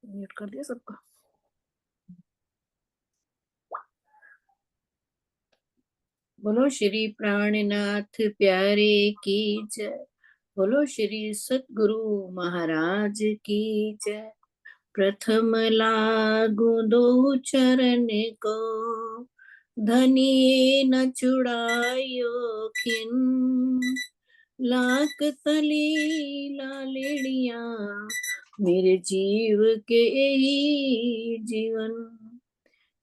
Mute कर दिया सबका। बोलो श्री प्राणनाथ प्यारे की जय। बोलो श्री सतगुरु महाराज की जय। प्रथम लागू दो चरण को, धनिये न चुड़ायो खिन। लाख तली लालेड़िया, मेरे जीव के ही जीवन।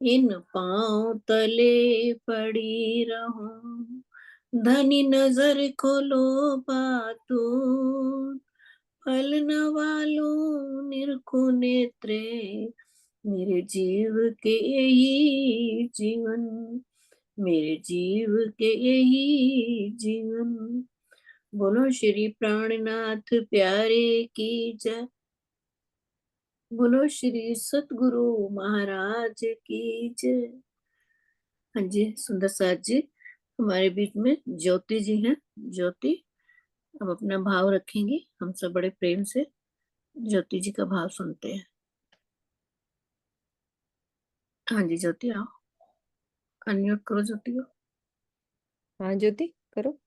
इन पांव तले पड़ी रहूं, धनी नजर खोलो बातू। फल न वालो निरखो नेत्रे, मेरे जीव के यही जीवन। मेरे जीव के यही जीवन। बोलो श्री प्राणनाथ प्यारे की जय। बोलो श्री सतगुरु महाराज की जय। हाँ जी, सुंदर साथ जी हमारे बीच में ज्योति जी हैं। ज्योति अब अपना भाव रखेंगी। हम सब बड़े प्रेम से ज्योति जी का भाव सुनते हैं। हाँ जी ज्योति आओ, अनम्यूट करो ज्योति को। हाँ ज्योति करो।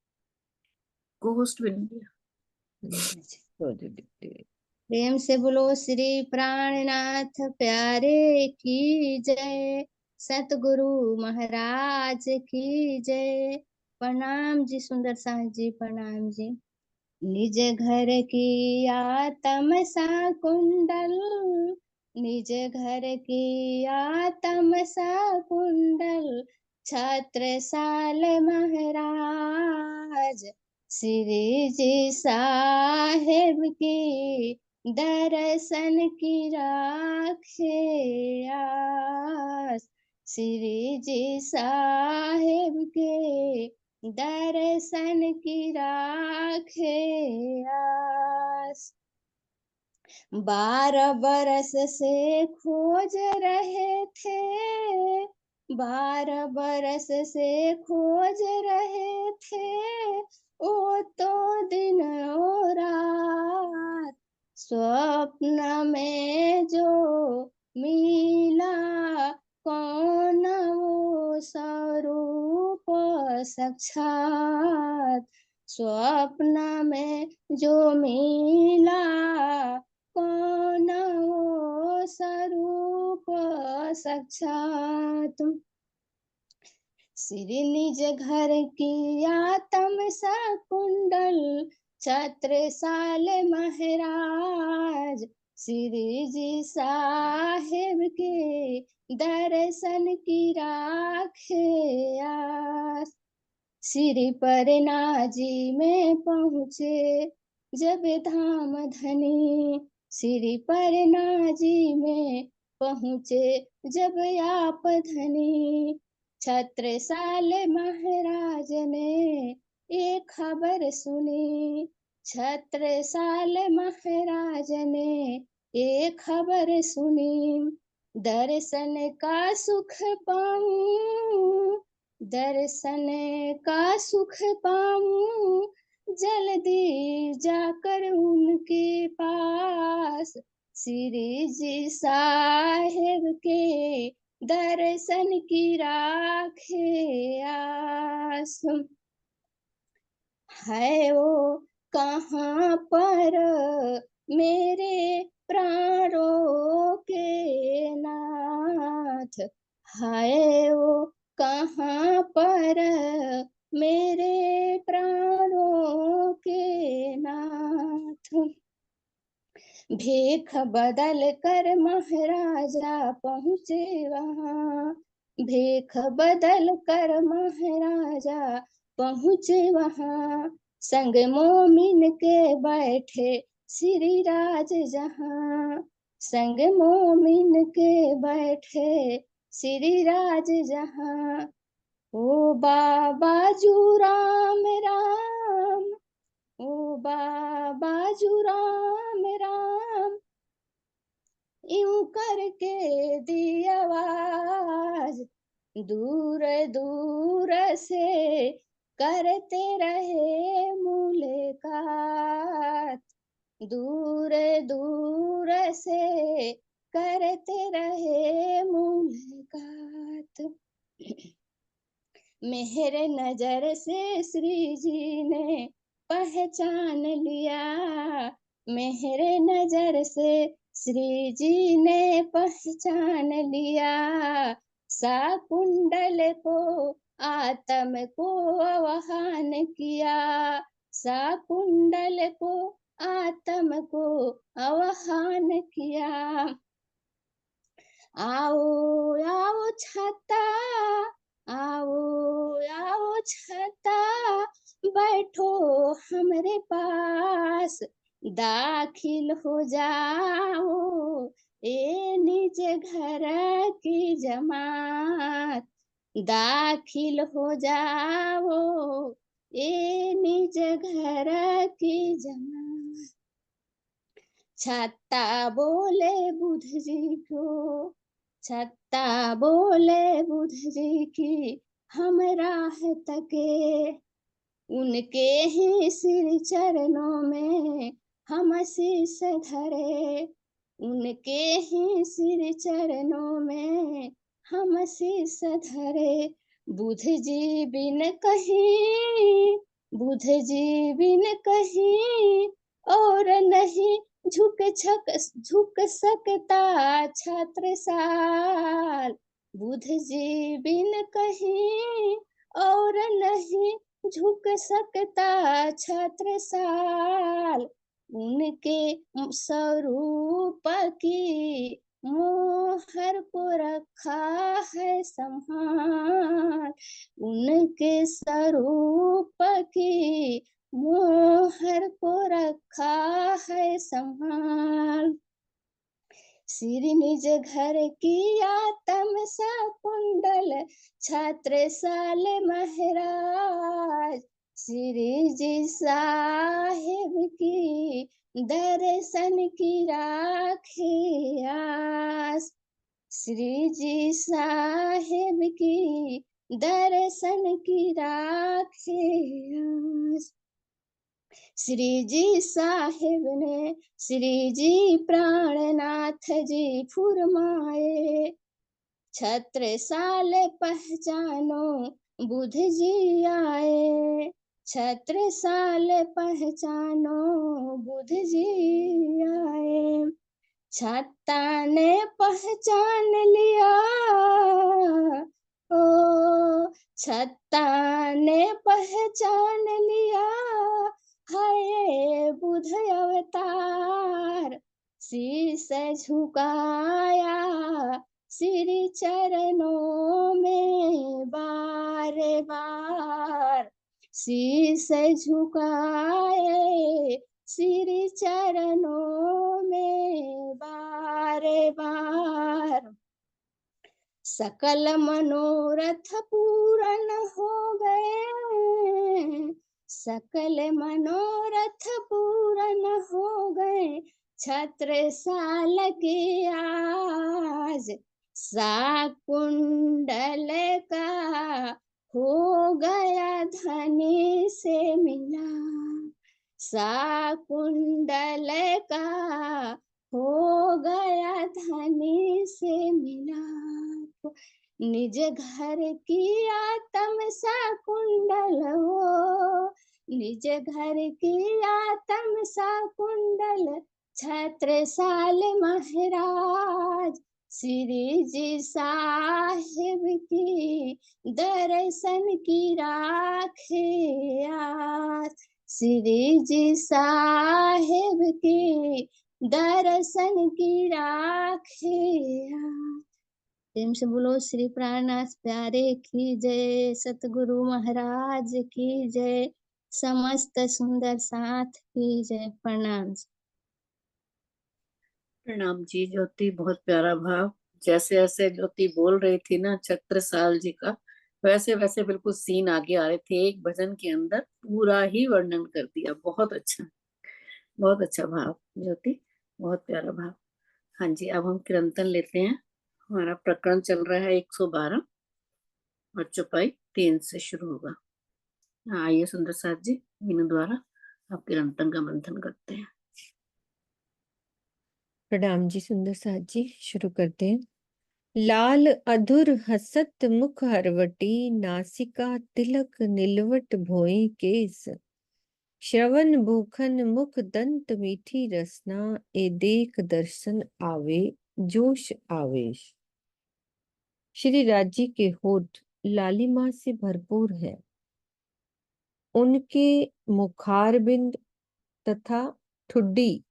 को होस्ट बन गया। प्रेम से बोलो श्री प्राणनाथ प्यारे की जय। सतगुरु महाराज की जय। प्रणाम जी सुंदर साथ जी, प्रणाम जी। निज घर की आत्म सा कुंडल, निज घर की आत्म सा कुंडल। छत्रसाल महाराज श्री जी साहेब की दर्शन की राखे आस। श्री जी साहेब के दर्शन की राखे आस। 12 बरस से खोज रहे थे, 12 बरस से खोज रहे थे। ओ तो दिन ओ रात स्वप्न में जो मिला, कौन वो स्वरूप साक्षात। स्वप्न में जो मिला, कौन वो स्वरूप साक्षात। श्री निज घर की आत्म सा कुंडल, छत्रसाल महाराज श्री जी साहेब के दर्शन की राखे आस। श्री परनाजी में पहुँचे जब धाम धनी, श्री परनाजी में पहुँचे जब आप धनी। छत्रसाल महाराज ने एक खबर सुनी, छत्रसाल महाराज ने एक खबर सुनी। दर्शन का सुख पाऊं, दर्शन का सुख पाऊं, जल्दी जाकर उनके पास। श्री जी साहेब के दर्शन की राखे आस। है वो कहाँ पर मेरे प्राणों के नाथ, है वो कहाँ पर मेरे प्राणों के नाथ। भेख बदल कर महाराजा पहुँचे वहाँ, भेख बदल कर महाराजा पहुँचे वहाँ। संग मोमिन के बैठे श्री राज जहाँ, संग मोमिन के बैठे श्री राज जहाँ। ओ बाबा जू राम राम, ओ बाबा जू राम राम, यूं करके दी आवाज। दूर दूर से करते रहे मुलाकात, दूर दूर से करते रहे मुलाकात। मेरे नजर से श्री जी ने पहचान लिया, मेरे नजर से श्री जी ने पहचान लिया। शाकुंतल को आत्म को आह्वान किया, शाकुंतल को आत्म को आह्वान किया। आओ आओ छाता, आओ आओ छाता, बैठो हमरे पास, दाखिल हो जाओ ए निज घर की जमात, दाखिल हो जाओ ए निज घर की जमात। छाता बोले बुध जी को, छाता बोले बुध जी की हम राह तके, उनके ही सिर चरणों में हम शीश धरे, उनके ही सिर चरणों में हम शीश धरे। बुध जी बिन कहीं, बुध जी बिन कहीं और नहीं झुक सकता छत्रसाल, बुध जी बिन कहीं और नहीं झुक सकता छत्रसाल। उनके स्वरूप की मोहर को रखा है संभाल, उनके स्वरूप की मोहर को रखा है संभाल। श्री निज घर की आत्म शाकुंतल छत्रसाल महाराज, श्री जी साहिब की दर्शन की राखे आस, श्री जी साहिब की दर्शन की राखे आस। श्री जी साहिब ने श्री जी प्राणनाथ जी फुरमाए, छत्रसाल पहचानो बुध जी आए, छत्रसाल पहचानो बुध जी आए। छाता ने पहचान लिया, ओ छाता ने पहचान लिया, हाय बुध अवतार, शीश झुकाया श्री चरणों में बार बार, शीश झुकाए श्री चरणों में बार बार। सकल मनोरथ पूर्ण हो गए, सकल मनोरथ पूर्ण हो गए छत्रसाल के आज। शाकुंतल का हो गया धनी से मिला, शाकुंतल का हो गया धनी से मिला। निज घर की आत्म शाकुंतल हो, निज घर की आत्म शाकुंतल छत्रसाल महाराज, श्री जी साहिब की दर्शन की राखे आस, श्री जी साहिब की दर्शन की राखे आस। प्रेम से बोलो श्री प्राणनाथ प्यारे की जय, सतगुरु महाराज की जय, समस्त सुंदर साथ की जय। प्रणाम। प्रणाम जी ज्योति, बहुत प्यारा भाव। जैसे जैसे ज्योति बोल रही थी ना छत्रसाल जी का, वैसे वैसे बिल्कुल सीन आगे आ रहे थे। एक भजन के अंदर पूरा ही वर्णन कर दिया। बहुत अच्छा, बहुत अच्छा भाव ज्योति, बहुत प्यारा भाव। हाँ जी, अब हम कीर्तन लेते हैं। हमारा प्रकरण चल रहा है 112 और चौपाई 3 से शुरू होगा। आइए सुंदर साथ जी मीनू द्वारा आप कीर्तन का मंथन करते हैं। प्रणाम जी सुंदर साथ जी। शुरू करते हैं। लाल अधुर हसत मुख हरवटी, नासिका तिलक निलवट भोई केस, श्रवण भूखन मुख दंत मीठी रसना, ए देख दर्शन आवे जोश आवेश। श्री राजी के होठ लालिमा से भरपूर है। उनके मुखारबिंद तथा ठुड्डी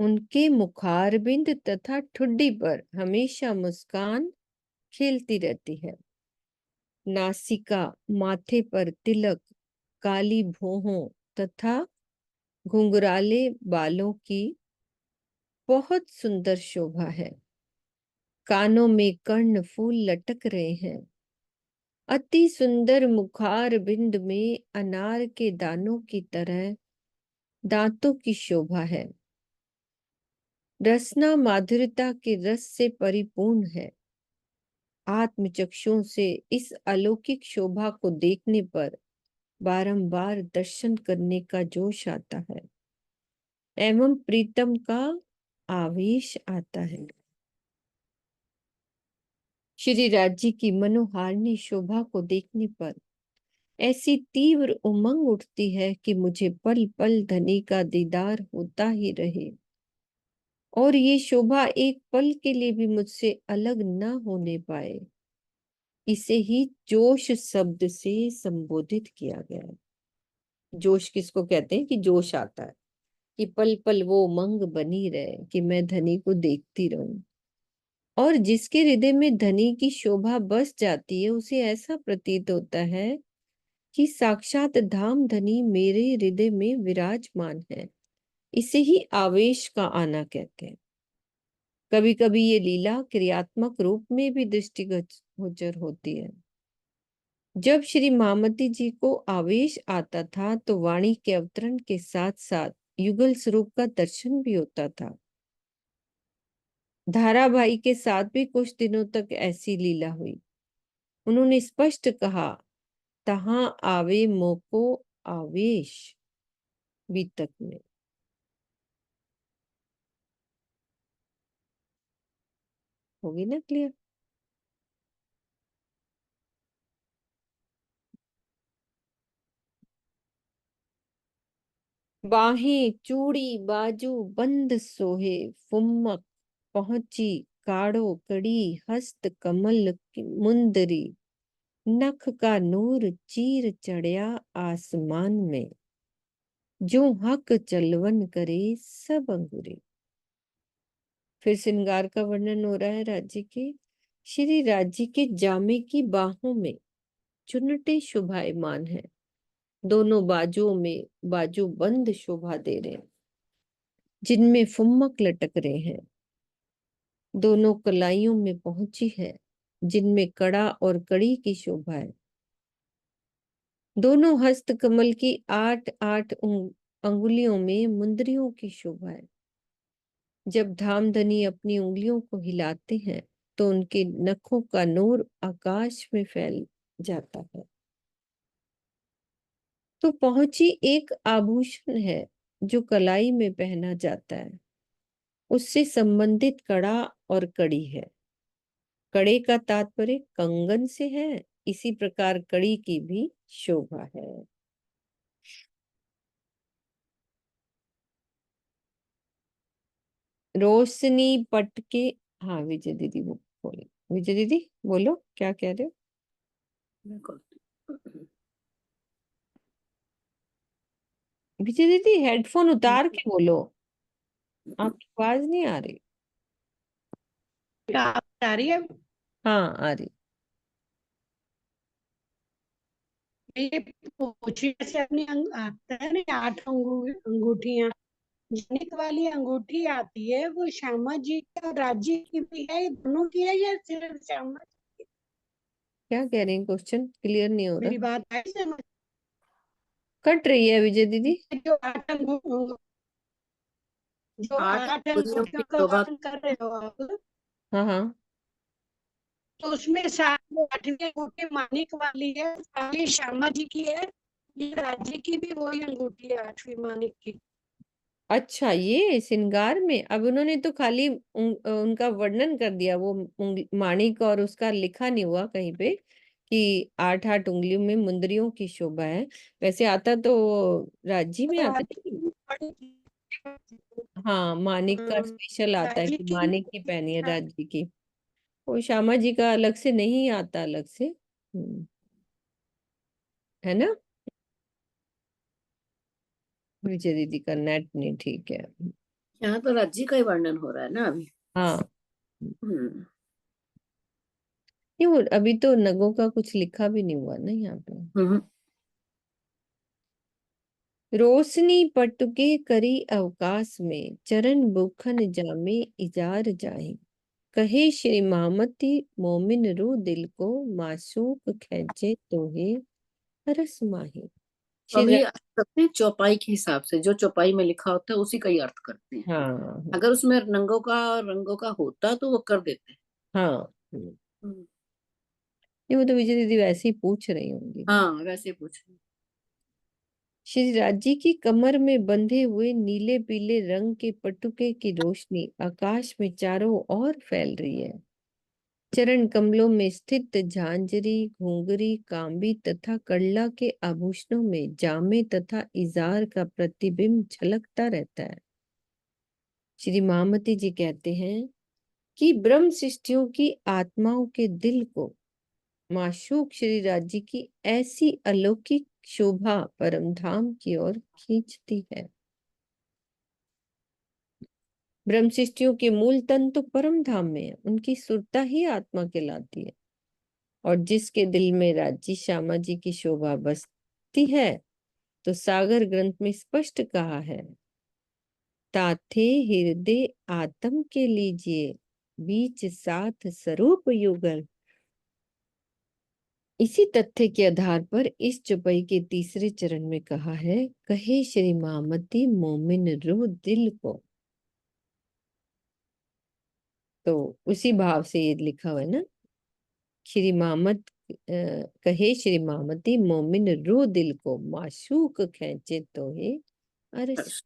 उनके मुखारबिंद तथा ठुड्डी पर हमेशा मुस्कान खेलती रहती है। नासिका, माथे पर तिलक, काली भौहों तथा घुंघराले बालों की बहुत सुंदर शोभा है। कानों में कर्ण फूल लटक रहे हैं। अति सुंदर मुखार बिंद में अनार के दानों की तरह दांतों की शोभा है। रसना माधुर्यता के रस से परिपूर्ण है। आत्मचक्षुओं से इस अलौकिक शोभा को देखने पर बारंबार दर्शन करने का जोश आता है एवं प्रीतम का आवेश आता है। श्री राज्य की मनोहारिणी शोभा को देखने पर ऐसी तीव्र उमंग उठती है कि मुझे पल पल धनी का दीदार होता ही रहे और ये शोभा एक पल के लिए भी मुझसे अलग न होने पाए। इसे ही जोश शब्द से संबोधित किया गया है। जोश किसको कहते हैं कि जोश आता है कि पल पल वो उमंग बनी रहे कि मैं धनी को देखती रहूं। और जिसके हृदय में धनी की शोभा बस जाती है उसे ऐसा प्रतीत होता है कि साक्षात धाम धनी मेरे हृदय में विराजमान है। इसे ही आवेश का आना कहते हैं। कभी कभी ये लीला क्रियात्मक रूप में भी दृष्टिगोचर होती है। जब श्री महामती जी को आवेश आता था तो वाणी के अवतरण के साथ साथ युगल स्वरूप का दर्शन भी होता था। धाराभाई के साथ भी कुछ दिनों तक ऐसी लीला हुई। उन्होंने स्पष्ट कहा, तहां आवे मोको आवेश। बीतक में होगी ना क्लियर। बाहें चूड़ी बाजू बंद सोहे, फुम्मक पहुंची काड़ो कड़ी, हस्त कमल की मुंदरी, नख का नूर चीर चढ़िया आसमान में, जो हक चलवन करे सब अंगुरे। फिर श्रृंगार का वर्णन हो रहा है राज्य के। श्री राज्य के जामे की बाहों में चुनटे शोभायमान है। दोनों बाजुओं में बाजू बंद शोभा दे रहे हैं जिनमें फुम्मक लटक रहे हैं। दोनों कलाइयों में पहुंची है जिनमें कड़ा और कड़ी की शोभा है। दोनों हस्त कमल की 8-8 अंगुलियों में मुंदरियों की शोभा है। जब धामधनी अपनी उंगलियों को हिलाते हैं तो उनके नखों का नूर आकाश में फैल जाता है। तो पहुंची एक आभूषण है जो कलाई में पहना जाता है, उससे संबंधित कड़ा और कड़ी है। कड़े का तात्पर्य कंगन से है। इसी प्रकार कड़ी की भी शोभा है। रोशनी पटके। हाँ विजय दीदी वो बोले। विजय दीदी बोलो क्या कह रहे हो। विजय दीदी हेडफोन उतार के बोलो, आपकी आवाज नहीं आ रही। आ रही है। हाँ आ रही। ये पूछी से अपनी आता है ना 8 अंगूठियां, जनिक वाली अंगूठी आती है वो श्यामा जी की और राज्य की भी है। ये दोनों की है या सिर्फ श्यामा जी की? क्या कह रही हैं, क्वेश्चन क्लियर नहीं हो रहा। मेरी बात आई समझ? कट रही है विजय दीदी। जो 8 8 अंगुलियों की अंगूठियों का शोभा। वर्णन कर रहे हो आप, हाँ हाँ तो उसमें 8वीं अंगूठी मानिक वाली है, सारी श्यामा जी की है ये राज्य की भी वही अंगूठी है, 8वीं मानिक की। अच्छा, ये श्रृंगार में अब उन्होंने तो खाली उनका वर्णन कर दिया, वो माणिक, और उसका लिखा नहीं हुआ कहीं पे कि 8-8 उंगलियों में मुंदरियों की शोभा है। वैसे आता तो राज्य में आता राज्य है कि- की बड़ी- हाँ, मानिक का हाँ, स्पेशल आता है राज्य कि की मानिक की पहनी है राज्य की। वो श्यामा जी का अलग से नहीं आता, अलग से। है ना। विजय दीदी का नेट नहीं ठीक है। यहाँ तो राज्य का ही वर्णन हो रहा है ना अभी। हाँ, हम्म। नहीं वो अभी तो नगों का कुछ लिखा भी नहीं हुआ ना यहाँ पे। हम्म। रोशनी पटुके करी अवकाश में, चरण बुखन जामे इजार जाहि। कहे श्री महामती मोमिन रू दिल को, मासूक खैचे तोहे हरस माही। तो श्री अभी अर्थ करते हैं चौपाई के हिसाब से, जो चौपाई में लिखा होता है उसी का ही अर्थ करते हैं। हाँ अगर उसमें रंगों का होता तो वो कर देते। हाँ। हम्म। नहीं वो तो विजय दीदी वैसे ही पूछ रही होंगी। हाँ वैसे पूछ। श्री राजी की कमर में बंधे हुए नीले पीले रंग के पटुके की रोशनी आकाश में चारों ओर फैल रही है। चरण कमलों में स्थित झांझरी, घुंघरी, कांबी तथा कड़ला के आभूषणों में जामे तथा इजार का प्रतिबिंब झलकता रहता है। श्री महामती जी कहते हैं कि ब्रह्म सृष्टियों की आत्माओं के दिल को माशूक श्री राज्य की ऐसी अलौकिक शोभा परम धाम की ओर खींचती है। ब्रह्म सृष्टियों के मूल तन तो परम धाम में है, उनकी सुरता ही आत्मा कहलाती है। और जिसके दिल में राज्य श्यामा जी की शोभा बसती है, तो सागर ग्रंथ में स्पष्ट कहा है, ताथे हृदय आत्म के लीजिए, बीच साथ स्वरूप युगल। इसी तथ्य के आधार पर इस चौपाई के तीसरे चरण में कहा है, कहे श्री महामती मोमिन रूह दिल को। तो उसी भाव से ये लिखा हुआ है ना, श्री महामत कहे श्री महामती मोमिन रूह दिल को, माशूक खींचे तो है अरस।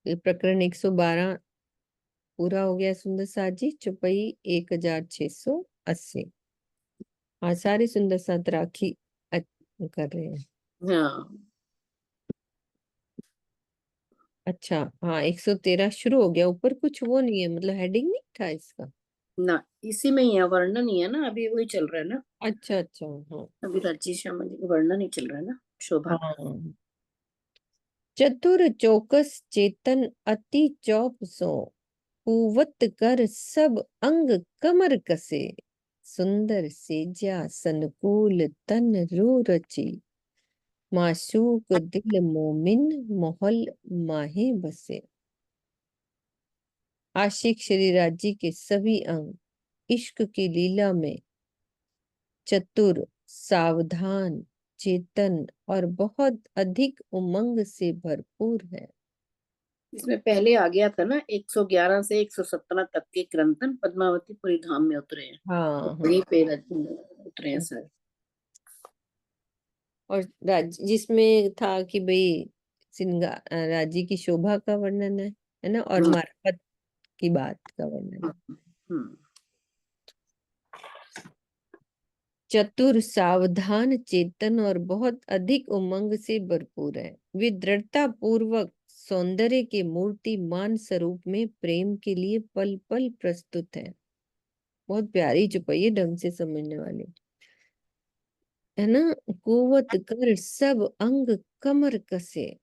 ये प्रकरण 112 पूरा हो गया। सुंदर साथ जी, चौपाई 1680। हाँ, सारे सुंदर साथ राखी कर रहे हैं। हाँ अच्छा, हाँ 113 शुरू हो गया। ऊपर कुछ वो नहीं है, मतलब हेडिंग नहीं था इसका। ना, इसी में ही है, वर्णन ही है ना, अभी वही चल रहा है ना। अच्छा अच्छा। हाँ अभी राज्य श्यामा जी का वर्णन ही चल रहा है ना, शोभा का। हाँ। चतुर चौकस चेतन अति चौप सो, पूवत कर सब अंग कमर कसे। सुंदर सेजा सनकूल तन रू रची, माशूक दिल मोमिन मोहल माहे बसे। आशिक श्री राज्य के सभी अंग इश्क की लीला में चतुर, सावधान, चेतन और बहुत अधिक उमंग से भरपूर है। इसमें पहले आ गया था ना, 111 से 117 तक के क्रंदन पद्मावतीपुरी धाम में उतरे हैं। हाँ हाँ। वहीं पे उतरे हैं सर। और जिसमें था कि भाई सिंगार राज्य की शोभा का वर्णन है ना, और हम्म। मार्फत की बात का वर्णन है। हम्म। हम्म। चतुर, सावधान, चेतन और बहुत अधिक उमंग से भरपूर है। वे दृढ़ता पूर्वक सौंदर्य के मूर्तिमान स्वरूप में प्रेम के लिए पल पल प्रस्तुत है। बहुत प्यारी चुपाई है, ढंग से समझने वाली है ना। कुवत कर सब अंग कमर कसे,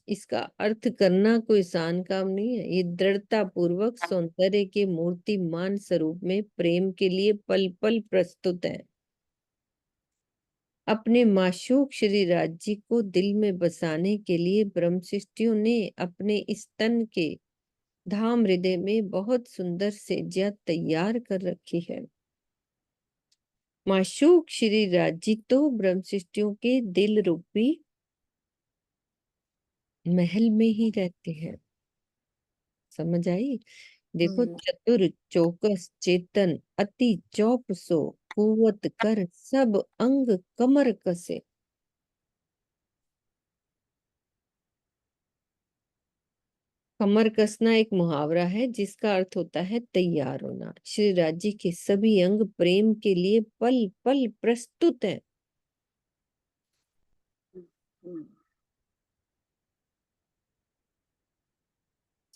इसका अर्थ करना कोई आसान काम नहीं है। ये दृढ़ता पूर्वक सौंदर्य के मूर्तिमान स्वरूप में प्रेम के लिए पल पल प्रस्तुत है। अपने माशूक श्री राज्य को दिल में बसाने के लिए ब्रह्मशिष्टियों ने अपने इस तन के धाम हृदय में बहुत सुंदर सेज्या तैयार कर रखी है। माशूक श्री राज्य तो ब्रह्मशिष्टियों के दिल रूपी महल में ही रहते हैं। समझ आई। देखो, चतुर चौकस चेतन अति चौपसो, कुवत कर सब अंग कमर कसे। कमर कसना एक मुहावरा है जिसका अर्थ होता है तैयार होना। श्री राज जी के सभी अंग प्रेम के लिए पल पल प्रस्तुत हैं।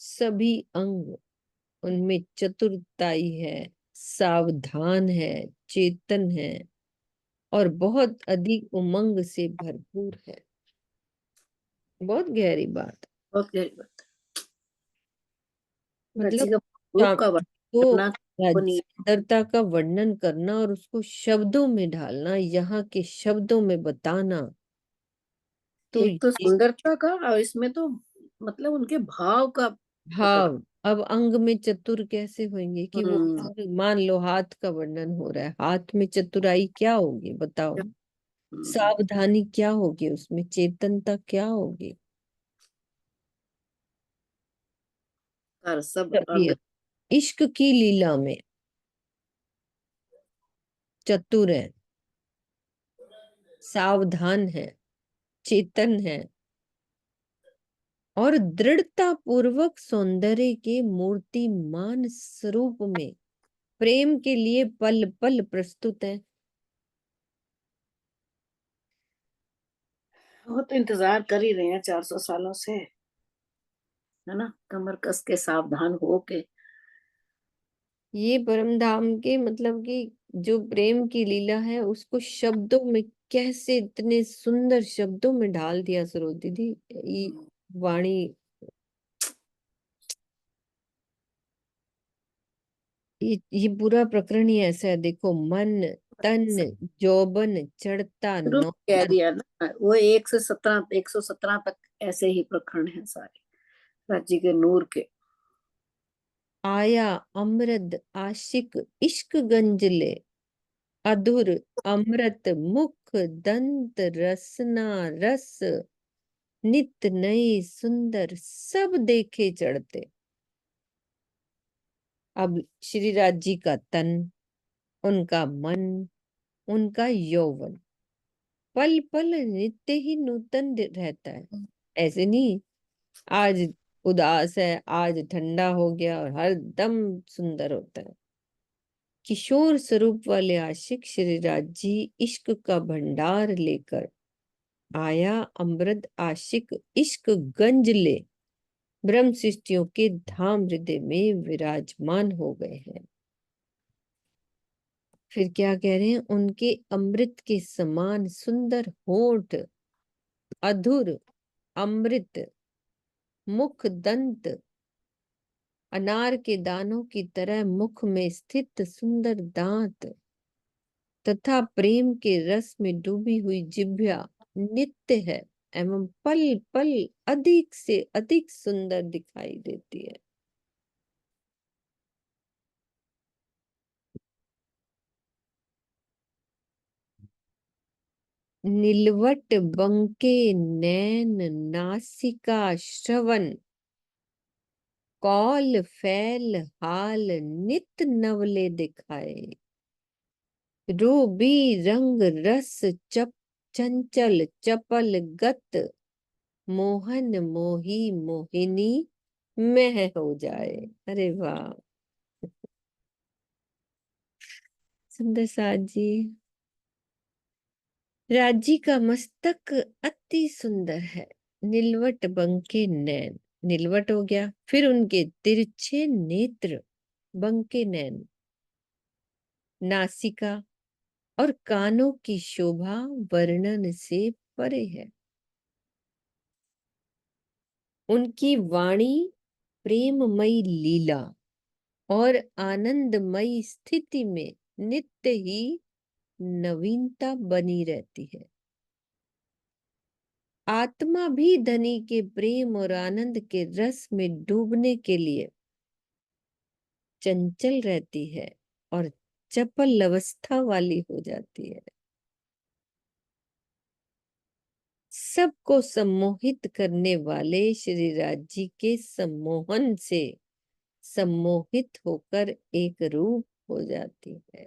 सभी अंग, उनमें चतुरताई है, सावधान है, चेतन है और बहुत अधिक उमंग से भरपूर है। बहुत गहरी बात। बहुत गहरी बात। मतलब राज्य का रूप का वर्णन तो करना को नहीं। सुंदरता का वर्णन करना और उसको शब्दों में ढालना, यहाँ के शब्दों में बताना, तो एक तो ये सुंदरता का और इसमें तो मतलब उनके भाव का प्रकट। भाव। अब अंग में चतुर कैसे होंगे कि वो हम्म अंग, मान लो हाथ का वर्णन हो रहा है, हाथ में चतुराई क्या होगी बताओ। हम्म, सावधानी क्या होगी उसमें, चेतनता क्या होगी। कर सब तभी अंग। इश्क की लीला में चतुर है, सावधान है, चेतन है और दृढ़ता पूर्वक सौंदर्य के मूर्तिमान स्वरूप में प्रेम के लिए पल पल प्रस्तुत है। वो तो इंतजार कर ही रहे हैं 400 सालों से, है ना, कमर कस के सावधान हो के। ये परम धाम के मतलब कि जो प्रेम की लीला है उसको शब्दों में कैसे इतने सुंदर शब्दों में ढाल दिया सरोज दीदी। ये वाणी, ये पूरा प्रकरण ही ऐसा है। देखो, मन तन जौबन चढ़ता शुरू में कह नौतन। दिया ना, वो 1 से 17, 117 तक ऐसे ही प्रकरण हैं सारे राज्य के नूर के। आया अमृत आशिक इश्क गंजले, अधुर अमृत मुख दंत रसना रस, नित नए सुंदर सब देखे चढ़ते। अब श्री राज जी का तन, उनका मन, उनका यौवन पल पल नित्य ही नूतन रहता है। ऐसे नहीं आज उदास है, आज ठंडा हो गया और हर दम सुंदर होता है। किशोर स्वरूप वाले आशिक श्री राज जी इश्क का भंडार लेकर आया अमृत आशिक इश्क गंज ले, ब्रह्म सृष्टियों के धाम हृदय में विराजमान हो गए हैं। फिर क्या कह रहे हैं, उनके अमृत के समान सुंदर होठ, अधुर अमृत मुख दंत, अनार के दानों की तरह मुख में स्थित सुंदर दांत तथा प्रेम के रस में डूबी हुई जिह्वा नित्य है एवं पल पल अधिक से अधिक सुंदर दिखाई देती है। नीलवट बंके नैन नासिका श्रवण, कौल फैल हाल नित नवले दिखाए, रूबी रंग रस चप चंचल चपल गत, मोहन मोही मोहिनी मह हो जाए। अरे वाह, सुंदर साज जी। राजी का मस्तक अति सुंदर है, नीलवट बंके नैन, नीलवट हो गया, फिर उनके तिरछे नेत्र, बंके नैन, नासिका और कानों की शोभा वर्णन से परे है। उनकी वाणी प्रेममयी लीला और आनंदमयी स्थिति में नित्य ही नवीनता बनी रहती है। आत्मा भी धनी के प्रेम और आनंद के रस में डूबने के लिए चंचल रहती है और चपल अवस्था वाली हो जाती है। सबको सम्मोहित करने वाले श्री राज जी के सम्मोहन से सम्मोहित होकर एक रूप हो जाती है।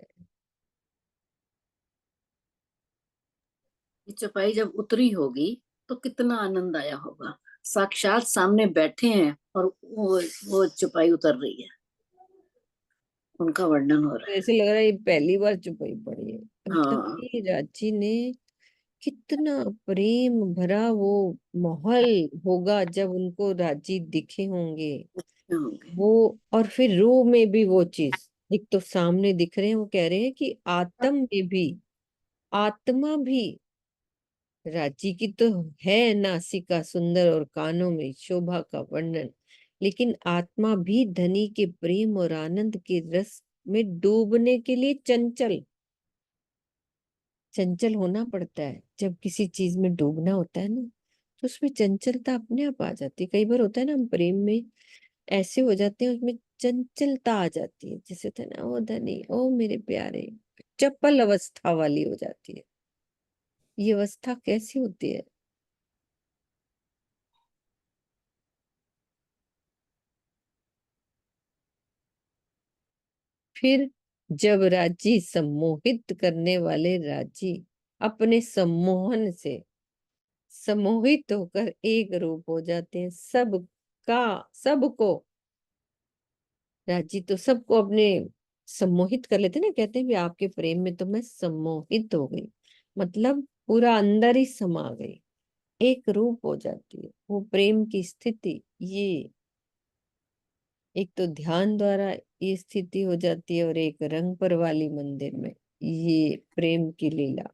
ये चौपाई जब उतरी होगी तो कितना आनंद आया होगा। साक्षात सामने बैठे हैं और वो चौपाई उतर रही है, उनका वर्णन हो रहा है। ऐसे लग रहा है ये पहली बार चुपाई पड़ी है। मतलब हाँ, कि रांची ने कितना प्रेम भरा वो माहौल होगा जब उनको राजी दिखे होंगे होंगे। वो। और फिर रूह में भी वो चीज, एक तो सामने दिख रहे हैं, वो कह रहे हैं कि आत्म में भी, आत्मा भी रांची की तो है नासिका सुंदर और कानों में शोभा का वर्णन, लेकिन आत्मा भी धनी के प्रेम और आनंद के रस में डूबने के लिए चंचल, चंचल होना पड़ता है। जब किसी चीज में डूबना होता है ना, तो उसमें चंचलता अपने आप आ जाती है। कई बार होता है ना, हम प्रेम में ऐसे हो जाते हैं, उसमें चंचलता आ जाती है, जैसे था ना, ओ धनी ओ मेरे प्यारे, चपल अवस्था वाली हो जाती है। ये अवस्था कैसी होती है? फिर जब राजी, सम्मोहित करने वाले राजी अपने सम्मोहन से सम्मोहित होकर एक रूप हो जाते हैं, सबका, सबको। राजी तो सबको अपने सम्मोहित कर लेते ना, कहते हैं भी आपके प्रेम में तो मैं सम्मोहित हो गई, मतलब पूरा अंदर ही समा गई, एक रूप हो जाती है वो प्रेम की स्थिति। ये एक तो ध्यान द्वारा ये स्थिति हो जाती है, और एक रंग पर वाली मंदिर में ये प्रेम की लीला।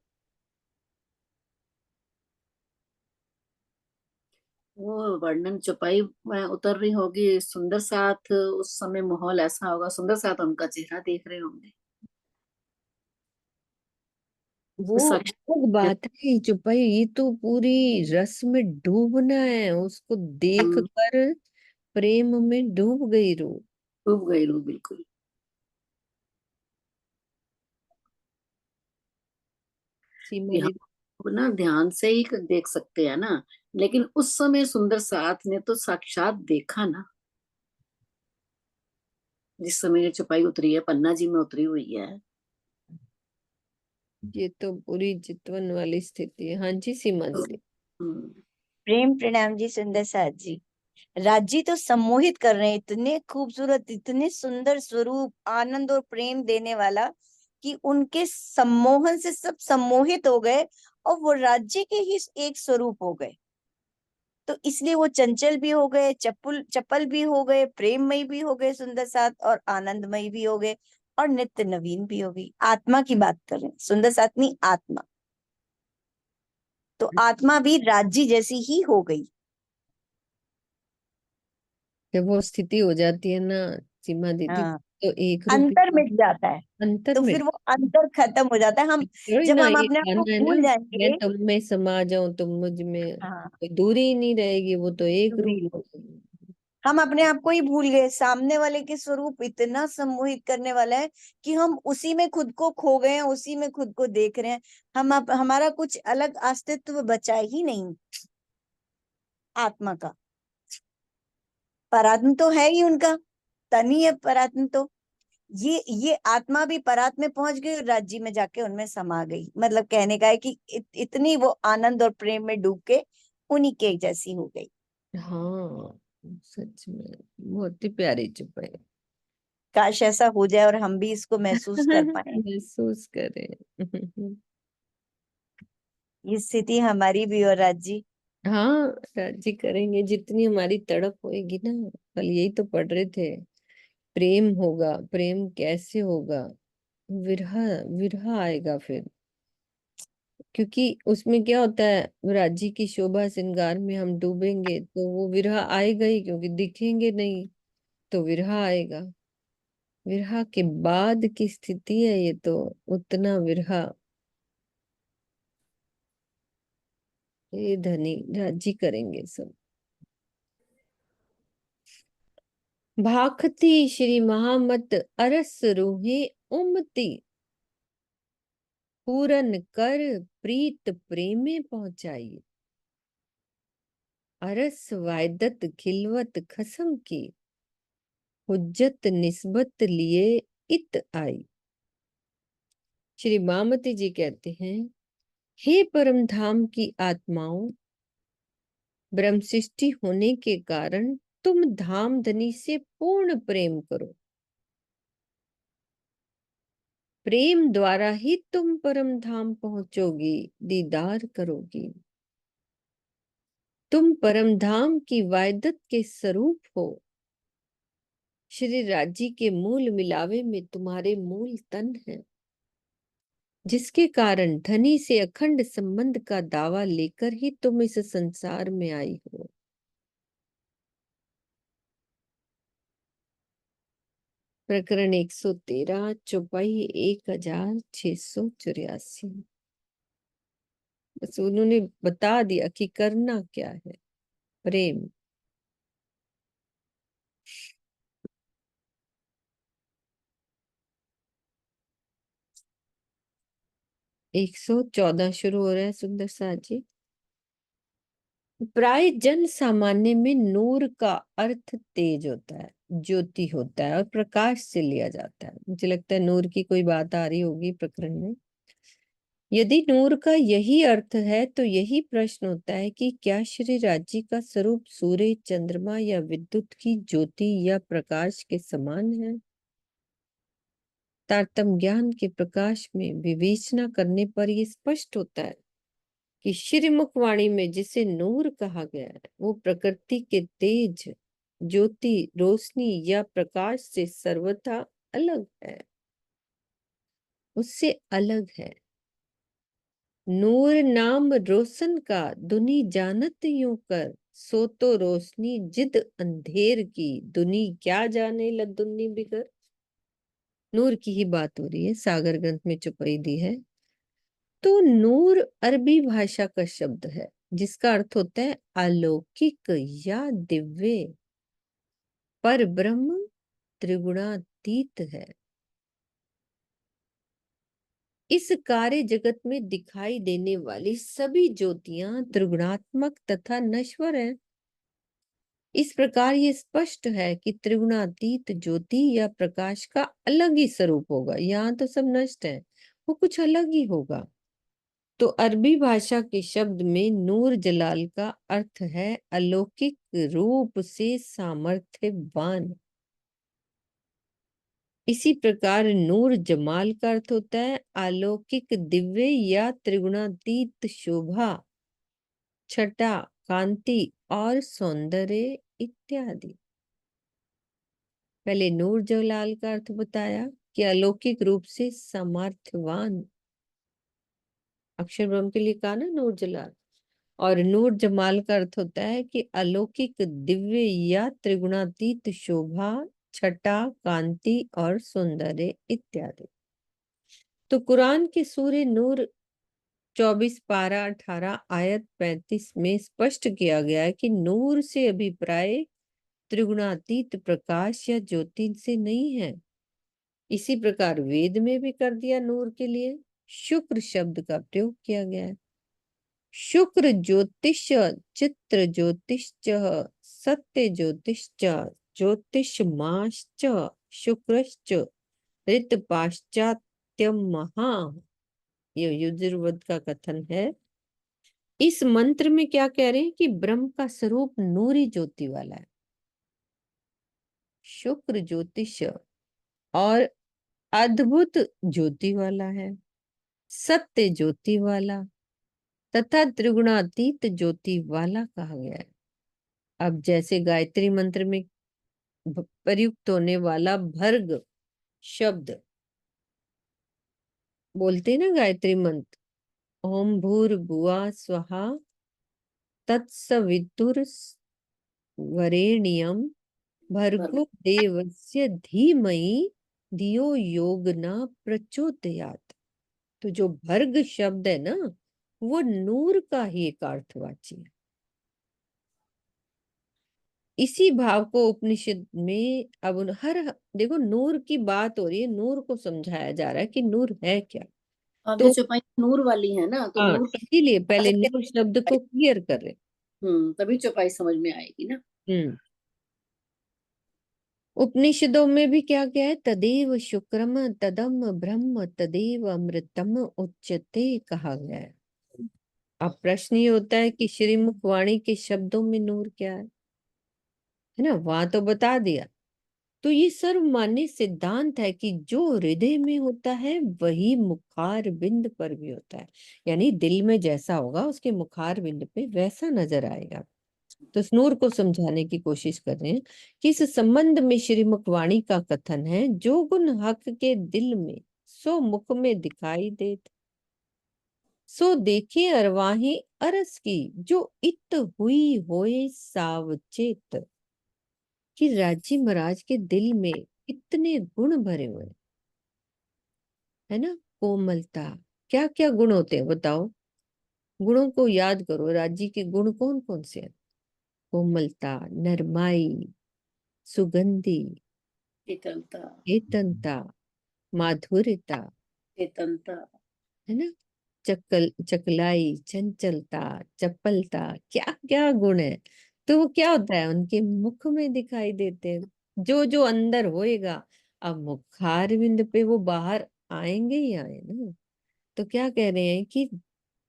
वो वर्णन चौपाई में उतर रही होगी, सुंदर साथ उस समय माहौल ऐसा होगा, सुंदर साथ उनका चेहरा देख रहे होंगे। वो साक्षात अलग बात है चुपाई, ये तो पूरी रस में डूबना है, उसको देख कर प्रेम में डूब गई रूह। डूब गई रूह बिल्कुल। सीमा कि दीदी, हम ना ध्यान से ही देख सकते हैं ना, लेकिन उस समय सुंदर साथ ने तो साक्षात देखा ना, जिस समय ये चौपाई उतरी है, पन्ना जी में उतरी हुई है। ये तो पूरी चितवन वाली स्थिति है। हाँ जी सीमा तो, दीदी। प्रेम प्रणाम जी सुंदर साथ जी। राजी तो सम्मोहित कर रहे हैं, इतने खूबसूरत, इतने सुंदर स्वरूप, आनंद और प्रेम देने वाला, कि उनके सम्मोहन से सब सम्मोहित हो गए और वो राज्य के ही एक स्वरूप हो गए। तो इसलिए वो चंचल भी हो गए, चपल चपल भी हो गए, प्रेममयी भी हो गए सुंदर साथ, और आनंदमयी भी हो गए, और नित्य नवीन भी हो गई। आत्मा की बात कर रहे हैं, सुंदर साथ नहीं, आत्मा। तो आत्मा भी राज्य जैसी ही हो गई। जब वो स्थिति हो जाती है ना सीमा दीदी, हाँ, तो एक रूप अंतर मिट जाता है, अंतर तो में फिर वो अंतर खत्म हो जाता है। हम थोड़ी जब ना, हम ये अपने आप को गाना है ना, भूल मैं जाएंगे। तुम में समा जाऊं तुम मुझ में, हाँ, तो दूरी ही नहीं रहेगी, वो तो एक दूरी रूप नहीं। हो जाएगी। हम अपने आप को ही भूल गए, सामने वाले के स्वरूप इतना सम्मोहित करने वाला है कि हम उसी में खुद को खो गए हैं, उसी में खुद को देख रहे हैं। हमारा कुछ अलग अस्तित्व बचा ही नहीं। आत्मा का परात्म तो है ही उनका, तन ही है परात्म। तो ये आत्मा भी परात्म में पहुंच गई और राज्य में जाके उनमें समा गई। मतलब कहने का है कि इतनी वो आनंद और प्रेम में डूब के उन्हीं के जैसी हो गई। हाँ, सच में बहुत ही प्यारी चुप है। काश ऐसा हो जाए और हम भी इसको महसूस कर पाए। महसूस करें। ये स्थिति हमारी भी हो राज्य। हाँ, राजी करेंगे जितनी हमारी तड़प होएगी ना। कल यही तो पढ़ रहे थे, प्रेम होगा, प्रेम कैसे होगा, विरह, विरह आएगा फिर। क्योंकि उसमें क्या होता है, राज्य की शोभा श्रृंगार में हम डूबेंगे तो वो विरह आएगा ही, क्योंकि दिखेंगे नहीं तो विरह आएगा। विरह के बाद की स्थिति है ये तो, उतना विरह। ये धनी राजी करेंगे सब। भाखती श्री महामत अरस रूहे उमती, पूरन कर प्रीत प्रेमे पहुंचाई। अरस वायदत खिलवत खसम की, हुज्जत निस्बत लिए इत आई। श्री मामती जी कहते हैं, हे परम धाम की आत्माओं, ब्रह्म सृष्टि होने के कारण तुम धाम धनी से पूर्ण प्रेम करो। प्रेम द्वारा ही तुम परम धाम पहुंचोगी, दीदार करोगी। तुम परम धाम की वायदत के स्वरूप हो। श्री राज्य के मूल मिलावे में तुम्हारे मूल तन है, जिसके कारण धनी से अखंड संबंध का दावा लेकर ही तुम इस संसार में आई हो। प्रकरण 113, चौपाई 1684। बस उन्होंने बता दिया कि करना क्या है। प्रेम। एक 114 शुरू हो रहा है सुंदर साथ जी। प्राय जन सामान्य में नूर का अर्थ तेज होता है, ज्योति होता है और प्रकाश से लिया जाता है। मुझे लगता है नूर की कोई बात आ रही होगी प्रकरण में। यदि नूर का यही अर्थ है तो यही प्रश्न होता है कि क्या श्री राज्य का स्वरूप सूर्य, चंद्रमा या विद्युत की ज्योति या प्रकाश के समान है? तारतम्य ज्ञान के प्रकाश में विवेचना करने पर यह स्पष्ट होता है कि श्रीमुख वाणी में जिसे नूर कहा गया है वो प्रकृति के तेज, ज्योति, रोशनी या प्रकाश से सर्वथा अलग है, उससे अलग है। नूर नाम रोशन का दुनी जानत यूं कर, सो तो रोशनी जिद अंधेर की, दुनी क्या जाने लदुन्नी बिगर। नूर की ही बात हो रही है, सागर ग्रंथ में चौपाई दी है। तो नूर अरबी भाषा का शब्द है जिसका अर्थ होता है अलौकिक या दिव्य। पर ब्रह्म त्रिगुणातीत है। इस कार्य जगत में दिखाई देने वाली सभी ज्योतियां त्रिगुणात्मक तथा नश्वर है। इस प्रकार ये स्पष्ट है कि त्रिगुणातीत ज्योति या प्रकाश का अलग ही स्वरूप होगा। यहाँ तो सब नष्ट है, वो कुछ अलग ही होगा। तो अरबी भाषा के शब्द में नूर जलाल का अर्थ है अलौकिक रूप से सामर्थ्यवान। इसी प्रकार नूर जमाल का अर्थ होता है अलौकिक दिव्य या त्रिगुणातीत शोभा, छटा, कांति और सौंदर्य इत्यादि। पहले नूर जलाल का अर्थ बताया कि अलौकिक रूप से सामर्थ्यवान, अक्षर ब्रह्म के लिए कहा ना नूर जलाल। और नूर जमाल का अर्थ होता है कि अलौकिक दिव्य या त्रिगुणातीत शोभा, छटा, कांति और सौंदर्य इत्यादि। तो कुरान के सूरे नूर 24 पारा 18 आयत 35 में स्पष्ट किया गया है कि नूर से अभिप्राय त्रिगुणातीत प्रकाश या ज्योति से नहीं है। इसी प्रकार वेद में भी कर दिया नूर के लिए शुक्र शब्द का प्रयोग किया गया है। शुक्र ज्योतिष, चित्र ज्योतिश्च, सत्य ज्योतिश्च, ज्योतिषमाश्च, शुक्रश्च, ऋत पाश्चात्यम महा। ये यजुर्वेद का कथन है। इस मंत्र में क्या कह रहे हैं कि ब्रह्म का स्वरूप नूरी ज्योति वाला है। शुक्र ज्योतिष और अद्भुत ज्योति वाला है, सत्य ज्योति वाला तथा त्रिगुणातीत ज्योति वाला कहा गया है। अब जैसे गायत्री मंत्र में प्रयुक्त होने वाला भर्ग शब्द बोलते हैं ना गायत्री मंत्र, ओम भूर्भुवः स्वहा तत्सवितुर वरेण्यम भर्गो देवस्य धीमहि धियो यो न प्रचोदयात्। तो जो भर्ग शब्द है ना वो नूर का ही एक अर्थवाची है। इसी भाव को उपनिषद में अब हर देखो नूर की बात हो रही है, नूर को समझाया जा रहा है कि नूर है क्या। अब तो जो चौपाई नूर वाली है ना, तो हाँ, नूर इसीलिए पहले नूर शब्द को क्लियर कर रहे। तभी चौपाई समझ में आएगी ना। हम्म उपनिषदों में भी क्या क्या है, तदेव शुक्रम तदम ब्रह्म तदेव अमृतम उच्यते कहा गया है। अब प्रश्न ये होता है कि श्रीमुख वाणी के शब्दों में नूर क्या है ना, वहां तो बता दिया। तो ये सर्वमान्य सिद्धांत है कि जो हृदय में होता है वही मुखार बिंद पर भी होता है, यानी दिल में जैसा होगा उसके मुखार बिंद पे वैसा नजर आएगा। तो इस नूर को समझाने की कोशिश कर रहे हैं कि इस संबंध में श्रीमुख वाणी का कथन है, जो गुण हक के दिल में सो मुख में दिखाई देत, सो देखे अरवाही अरस की, जो इत हुई होए सावचेत। कि राजी महाराज के दिल में इतने गुण भरे हुए हैं, है ना, कोमलता। क्या क्या गुण होते हैं बताओ, गुणों को याद करो, राजी के गुण कौन कौन से हैं? कोमलता, नरमाई, सुगंधी, शीतलता, चेतनता, माधुर्यता, चेतनता, है ना, चकलाई, चंचलता, चपलता, क्या क्या गुण है। तो वो क्या होता है, उनके मुख में दिखाई देते हैं, जो जो अंदर होएगा। अब मुखारविंद पे वो बाहर आएंगे ही आए ना। तो क्या कह रहे हैं कि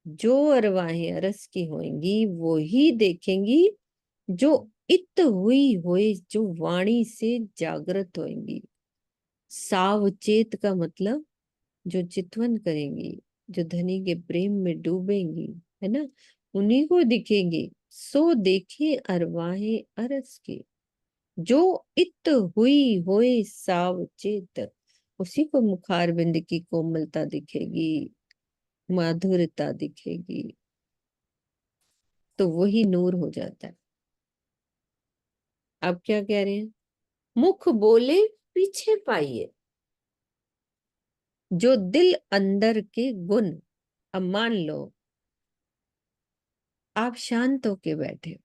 जो अरवाहें अरस की होंगी वो ही देखेंगी, जो इत हुई होए, जो वाणी से जागृत होंगी। सावचेत का मतलब जो चितवन करेंगी, जो धनी के प्रेम में डूबेंगी, है ना, उन्हीं को दिखेंगी। सो देखे अरवाहे अरस के, जो इत हुई होए सावचेत, उसी को मुखार बिंद की कोमलता दिखेगी, माधुर्यता दिखेगी। तो वही नूर हो जाता है। अब क्या कह रहे हैं, मुख बोले पीछे पाइए, जो दिल अंदर के गुण। अब मान लो आप शांत होके बैठे हो,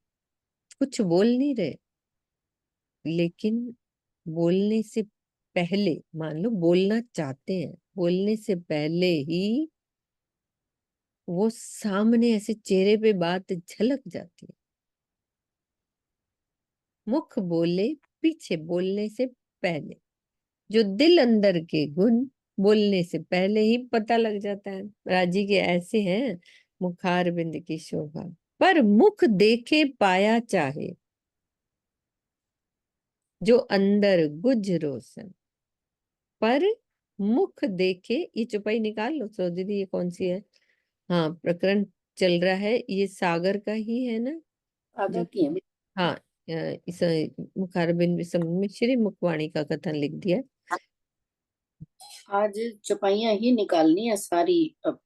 कुछ बोल नहीं रहे, लेकिन बोलने से पहले, मान लो बोलना चाहते हैं, बोलने से पहले ही वो सामने ऐसे चेहरे पे बात झलक जाती है। मुख बोले पीछे, बोलने से पहले, जो दिल अंदर के गुण, बोलने से पहले ही पता लग जाता है। राजी के ऐसे हैं मुखार बिंद की शोभा, पर मुख देखे पाया चाहे, जो अंदर गुज रोशन। पर मुख देखे, ये चौपाई निकाल लो सो दीदी, ये कौन सी है? हाँ, प्रकरण चल रहा है, ये सागर का ही है ना, आगा जो, की है। हाँ, इस मुखारबिन विसम में श्री मुखवाणी का कथन लिख दिया। आज चपाइयां ही निकालनी है सारी। अब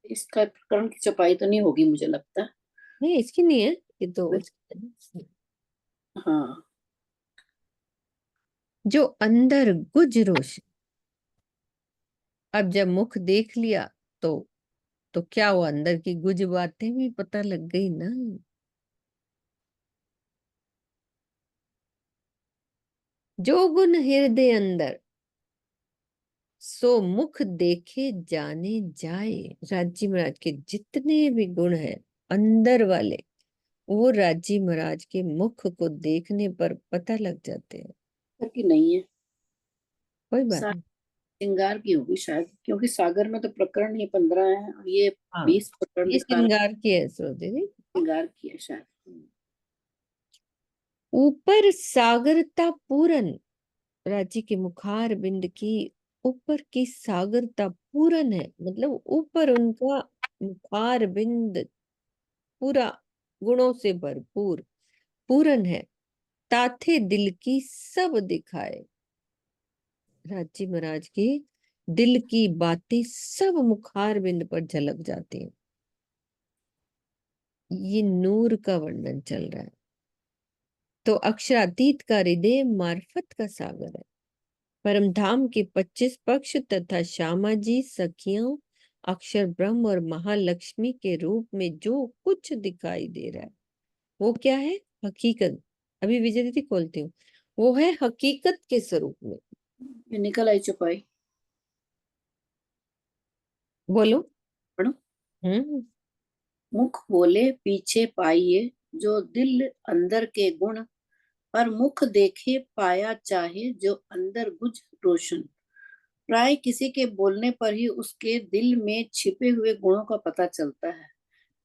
इसका प्रकरण की चपाई तो नहीं होगी मुझे लगता। नहीं, इसकी नहीं है, ये तो उसकी है। हाँ, जो अंदर गुज रोशन। अब जब मुख देख लिया तो क्या हुआ, अंदर की गुज बातें भी पता लग गई ना। जो गुण हृदय अंदर, सो मुख देखे जाने जाए। राजी महाराज के जितने भी गुण हैं अंदर वाले, वो राजी महाराज के मुख को देखने पर पता लग जाते हैं। कि नहीं है, कोई बात सा- नहीं। श्रृंगार की होगी शायद, क्योंकि सागर में तो प्रकरण ही 15 है और ये हाँ, 20 प्रकरण ये दिखा रहा श्रृंगार की है श्रोते जी। है। श्रृंगार की है शायद। ऊपर सागरता पूरन, राजी के मुखार बिंद की ऊपर की सागरता पूरन है, मतलब ऊपर उनका मुखार बिंद पूरा गुणों से भरपूर पूरन है। ताथे दिल की सब दिखाए, राजी महाराज की दिल की बातें सब मुखार बिंद पर झलक जाती हैं। ये नूर का वर्णन चल रहा है। तो अक्षरातीत का हृदय मार्फत का सागर है। परम धाम के 25 पक्ष तथा श्यामा जी सखियों, अक्षर ब्रह्म और महालक्ष्मी के रूप में जो कुछ दिखाई दे रहा है वो क्या है, हकीकत। अभी विजय दीदी खोलती हूँ, वो है हकीकत के स्वरूप में। ये निकल आई चपाई। बोलो। पढ़ो। हम्म। मुख बोले पीछे पाइए, जो दिल अंदर के गुण, पर मुख देखे पाया चाहे जो अंदर गुज रोशन। प्राय किसी के बोलने पर ही उसके दिल में छिपे हुए गुणों का पता चलता है,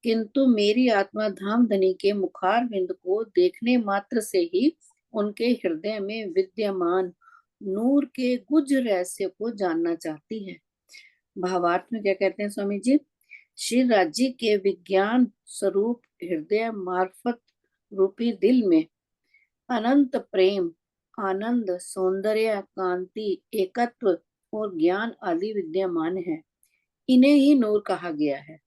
किंतु मेरी आत्मा धामधनी के मुखार बिंद को देखने मात्र से ही उनके हृदय में विद्यमान नूर के गुज रहस्य को जानना चाहती है। भावार्थ में क्या कहते हैं स्वामी जी? श्री राज्य के विज्ञान स्वरूप हृदय मार्फत रूपी दिल में अनंत प्रेम, आनंद, सौंदर्य, कांति, एकत्व और ज्ञान आदि विद्यमान है। इन्हें ही नूर कहा गया है।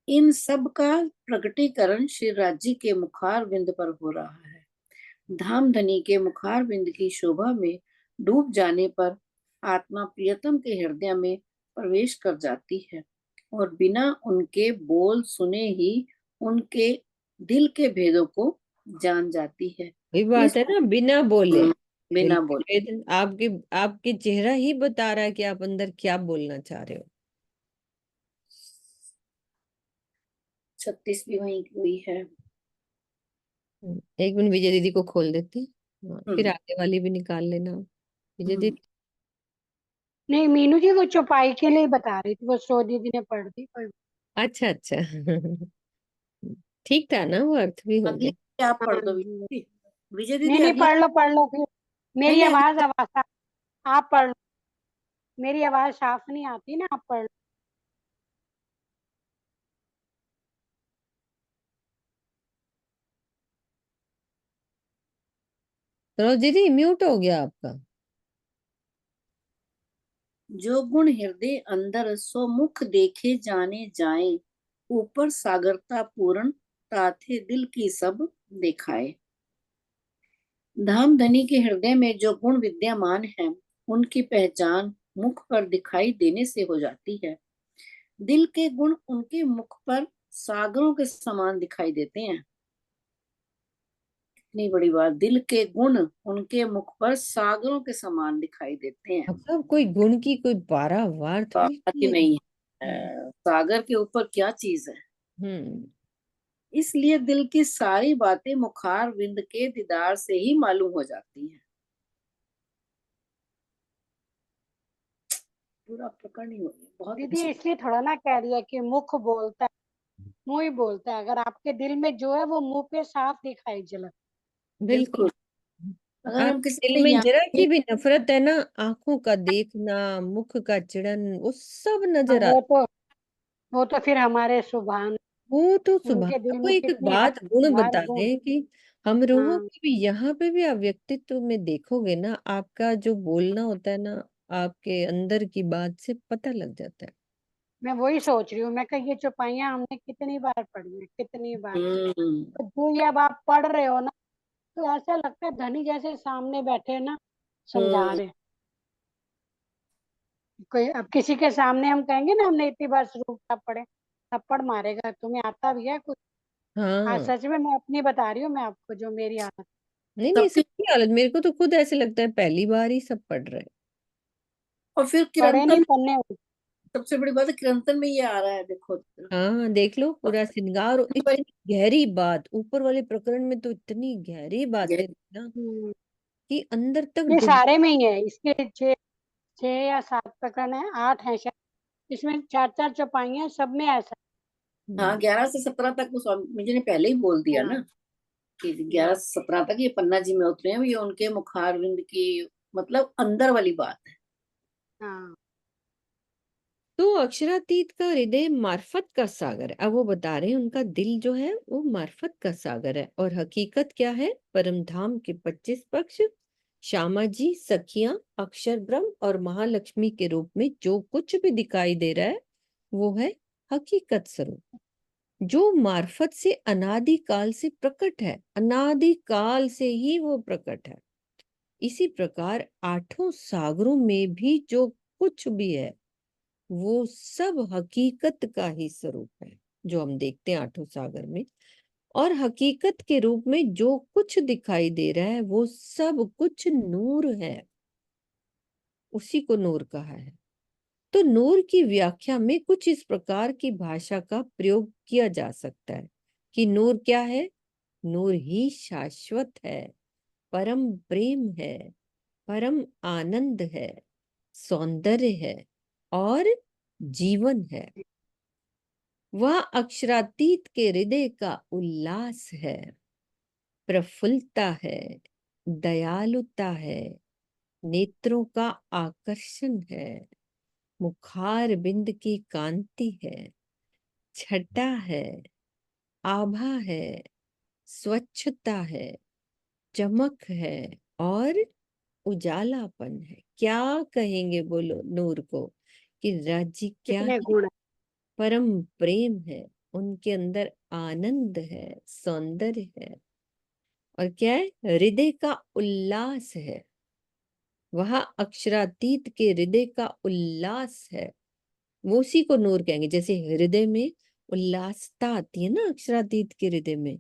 इन सब का प्रकटीकरण श्री राज्य के मुखार बिंद पर हो रहा है। धामधनी के मुखार बिंद की शोभा में डूब जाने पर आत्मा प्रियतम के हृदय में प्रवेश कर जाती है और बिना उनके बोल सुने ही उनके दिल के भेदों को जान जाती है। वही बात है ना, बिना बोले। दिल बिना के बोले। भेद आपके आपके चेहरा ही बता रहा है कि आप अंदर क्या बोलना चाह रहे हो। 36 भी वहीं की हुई है। एक मिनट विजय दीदी को खोल देते हैं। हाँ, फिर हम्म आगे वाली भी निकाल लेना विजय हम्म। दीदी। नहीं मीनू जी, वो चौपाई के लिए बता रही थी, वो सो दीदी ने पढ़ दी कोई। अच्छा अच्छा ठीक था ना, वो अर्थ भी हो अगली गया। आप पढ़ हाँ दो जी। विजय नहीं दीदी। नहीं, अगली पढ़ लो फिर। नहीं मेरी नहीं, आवाज अगली आवाज आप पढ़ लो। मेरी आवाज साफ नहीं आती ना, आप पढ़ लो। तो दीदी म्यूट हो गया आपका। जो गुण हृदय अंदर सो मुख देखे जाने जाए, ऊपर सागरता पूर्ण ताथे दिल की सब दिखाए। धामधनी के हृदय में जो गुण विद्यमान है, उनकी पहचान मुख पर दिखाई देने से हो जाती है। दिल के गुण उनके मुख पर सागरों के समान दिखाई देते हैं। इतनी बड़ी बात, दिल के गुण उनके मुख पर सागरों के समान दिखाई देते हैं। मतलब कोई गुण की कोई पारावार थोड़ी बात ही है। नहीं है। सागर के ऊपर क्या चीज है। हम्म। इसलिए दिल की सारी बातें मुखार विंद के दीदार से ही मालूम हो जाती हैं। पूरा प्रकरण ही हो गया, बहुत दीदी अच्छी। इसलिए थोड़ा ना कह रही है कि मुख बोलता है, मुंह ही बोलता है। अगर आपके दिल में जो है वो मुंह पे साफ दिखाई चला। बिल्कुल। बिल्कुल। अगर हम आपके किसी दिल से में यहाँ जरा की भी नफरत है ना, आंखों का देखना, मुख का चिड़न, वो सब हाँ, नजर आ। वो तो फिर हमारे सुभान, वो तो सुबह उनके दिल आपको में एक कितनी बात गुण हर बता गुण। रहे हैं कि हम रूहों हाँ, की भी यहाँ पे भी आप व्यक्तित्व में देखोगे ना, आपका जो बोलना होता है ना, आपके अंदर की बात से पता लग जाता है। मैं वही सोच रही हूँ। मैं कहा ये चौपाइयाँ हमने कितनी बार पढ़ी है, कितनी बार। हम्म तो जो ये अब आप पढ़ रहे हो ना, तो ऐसा लगता है धनी जैसे सामने बैठे हैं ना, समझा हम्म रहे। कोई अब किसी के सामने हम कहेंगे ना हमने इतनी बार स्वरूप का पढ़े, थप्पड़ मारेगा। तुम्हें आता भी है कुछ? हाँ हाँ। सच में मैं अपनी बता रही हूँ, मैं आपको जो मेरी आदत। नहीं नहीं, सबके। सबकी हालत मेरे को तो खुद ऐसे लगता है पहली बार ही सब पढ़ रहे हैं। और फिर पढ़े नहीं किरंतन, पढ़ने। सबसे बड़ी बात है किरंतन में ये आ रहा है, देखो। हाँ देख लो, पूरा श्रृंगार और भाई, इतनी गहरी बात ऊपर वाले प्रकरण में, तो इतनी गहरी बातें थी ना हम्म, कि अंदर तक ये डूब। सारे में ही है। इसके छह या सात प्रकरण है, आठ है शायद। इसमें चार चार चौपाइयाँ, सब में ऐसा। हाँ, 11 से 17 तक वो स्वामी जी ने पहले ही बोल दिया हाँ ना कि 11 से 17 तक ये पन्ना जी में उतरे हैं, ये उनके मुखारविंद की मतलब अंदर वाली बात है। हाँ। तो अक्षरातीत का हृदय मार्फत का सागर है। अब वो बता रहे हैं उनका दिल जो है वो मार्फत का सागर है, और हकीकत क्या है? परम धाम के 25 पक्ष, श्यामा जी, सखियां, अक्षर ब्रह्म और महालक्ष्मी के रूप में जो कुछ भी दिखाई दे रहा है, वो है हकीकत स्वरूप, जो मार्फत से अनादि काल से प्रकट है। अनादि काल से ही वो प्रकट है। इसी प्रकार आठों सागरों में भी जो कुछ भी है, वो सब हकीकत का ही स्वरूप है, जो हम देखते हैं आठों सागर में। और हकीकत के रूप में जो कुछ दिखाई दे रहा है, वो सब कुछ नूर है। उसी को नूर कहा है। तो नूर की व्याख्या में कुछ इस प्रकार की भाषा का प्रयोग किया जा सकता है कि नूर क्या है? नूर ही शाश्वत है। परम प्रेम है, परम आनंद है, सौंदर्य है और जीवन है। वह अक्षरातीत के हृदय का उल्लास है, प्रफुल्लता है, दयालुता है, नेत्रों का आकर्षण है, मुखार बिंद की कांति है, छटा है, आभा है, स्वच्छता है, चमक है और उजालापन है। क्या कहेंगे बोलो नूर को कि राज्य क्या कितने है? गुण है। परम प्रेम है, उनके अंदर आनंद है, सौंदर्य है और क्या है? हृदय का उल्लास है। वह अक्षरातीत के हृदय का उल्लास है, वो उसी को नूर कहेंगे। जैसे हृदय में उल्लासता आती है ना, अक्षरातीत के हृदय में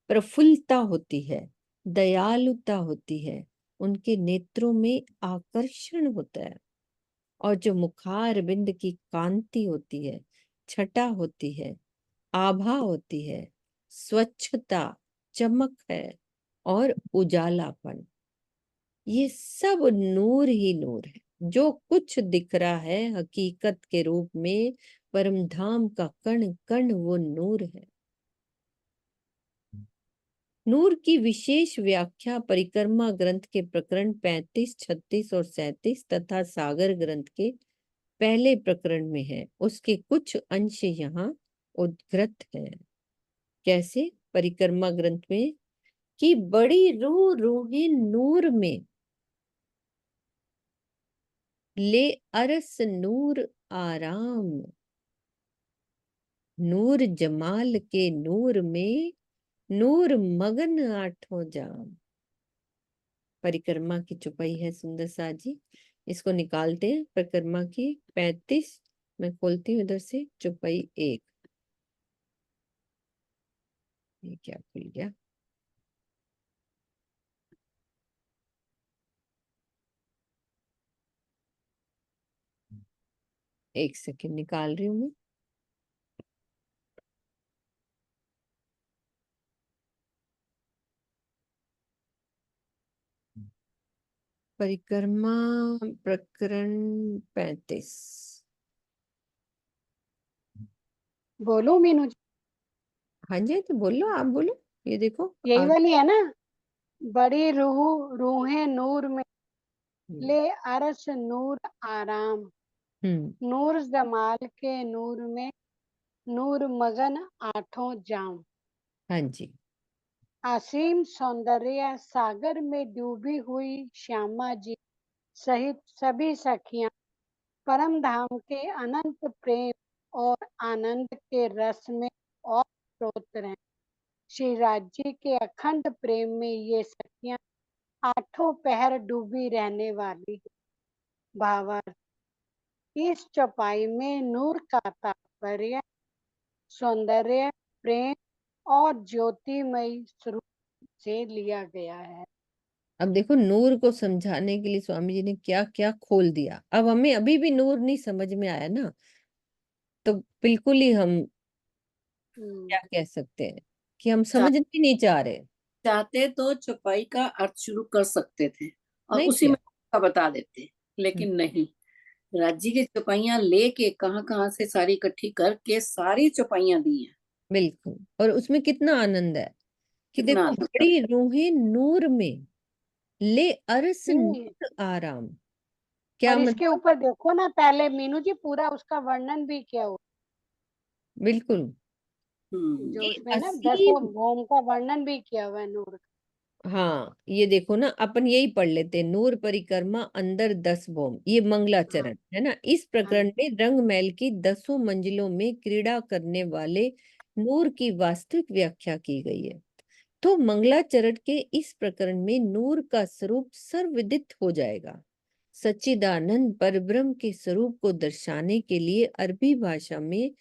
प्रफुल्लता होती है, दयालुता होती है, उनके नेत्रों में आकर्षण होता है और जो मुखार बिंद की कांति होती है, छटा होती है, आभा होती है, स्वच्छता, चमक है और उजालापन, ये सब नूर ही नूर है। जो कुछ दिख रहा है हकीकत के रूप में, परम धाम का कण कण वो नूर है। नूर की विशेष व्याख्या परिक्रमा ग्रंथ के प्रकरण 35, 36 और 37 तथा सागर ग्रंथ के पहले प्रकरण में है। उसके कुछ अंश यहाँ उद्धृत हैं। कैसे? परिक्रमा ग्रंथ में कि बड़ी रूह रूहे नूर में ले अरस नूर आराम, नूर जमाल के नूर में नूर मगन आठों जाम। परिक्रमा की चौपाई है सुंदर सा जी, इसको निकालते हैं। परिक्रमा की 35, मैं खोलती हूँ इधर से, चौपाई 1। ये क्या खुल गया? एक सेकंड, निकाल रही हूँ मैं। परिक्रमा प्रकरण 35। बोलो मीनू जी, हाँ जी, तो बोलो, आप बोलो। ये देखो यही आ, वाली है ना? बड़ी रूह रूहें नूर में हम्म ले अरस नूर आराम, नूर जमाल के नूर में नूर मगन आठों जाम। हाँ जी। असीम सौंदर्य सागर में डूबी हुई श्यामा जी सहित सभी सखियां परम धाम के अनंत प्रेम और आनंद के रस में और स्रोत हैं। श्री राज्य के अखंड प्रेम में ये सखियां आठों पहर डूबी रहने वाली हैं। भावार्थ, इस चौपाई में नूर का तात्पर्य सौंदर्य, प्रेम और ज्योतिमय स्वरूप से लिया गया है। अब देखो नूर को समझाने के लिए स्वामी जी ने क्या क्या खोल दिया। अब हमें अभी भी नूर नहीं समझ में आया ना, तो बिल्कुल ही हम हम्म, क्या कह सकते हैं कि हम चा, समझ नहीं चाह रहे। चाहते तो चौपाई का अर्थ शुरू कर सकते थे और नहीं उसी किया। में का बता देते, हम्म, लेकिन नहीं। राज्य की चौपाइयां लेके कहाँ कहाँ से सारी इकट्ठी करके सारी चौपाइयां दी हैं। बिल्कुल। और उसमें कितना आनंद है कि कितना देखो, आनंद। बड़ी रूहें नूर में ले अरस नहीं, नूर आराम। क्या और इसके मतलब? ऊपर देखो ना, पहले मीनू जी पूरा उसका वर्णन भी किया हुआ, बिल्कुल। जो ये उसमें ना 10 असीम। भौम का वर्णन भी किया हुआ है नूर हाँ, ये देखो ना, अपन यही पढ़ लेते हैं, नूर परिक्रमा अंदर 10 भौम, ये का। हाँ, मंगलाचरण है ना। इस हाँ, प्रकरण में रंग महल की 10 मंजिलों में क्रीड़ा करने वाले नूर की वास्तविक व्याख्या की गई है। तो मंगलाचरण के इस प्रकरण में नूर का स्वरूप सर्वविदित हो जाएगा। सच्चिदानंद परब्रह्म के स्वरूप को दर्शाने के लिए अरबी भाषा में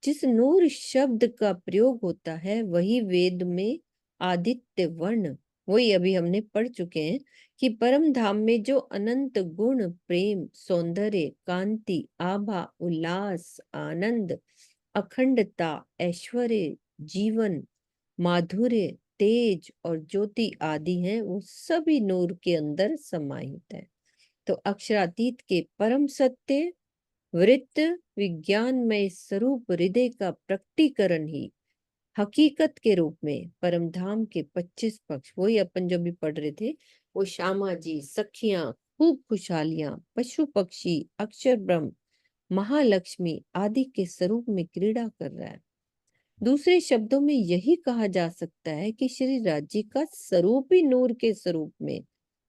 जिस नूर शब्द का प्रयोग होता है वही वेद में आदित्य वर्ण, वही अभी हमने पढ़ चुके हैं कि परम धाम में जो अनंत गुण, प्रेम, सौंदर्य, कांति, आभा, उल्लास, आनंद, अखंडता, ऐश्वर्य, जीवन, माधुर्य, तेज और ज्योति आदि हैं वो सभी नूर के अंदर समाहित है। तो अक्षरातीत के परम सत्य वृत्त विज्ञानमय स्वरूप हृदय का प्रकटीकरण ही हकीकत के रूप में परम धाम के 25 पक्ष, वही अपन जो भी पढ़ रहे थे, वो श्यामा जी, सखियां, खूब खुशहालियां, पशु पक्षी, अक्षर ब्रह्म, महालक्ष्मी आदि के स्वरूप में क्रीड़ा कर रहा है। दूसरे शब्दों में यही कहा जा सकता है कि श्री राज्य का स्वरूप ही नूर के स्वरूप में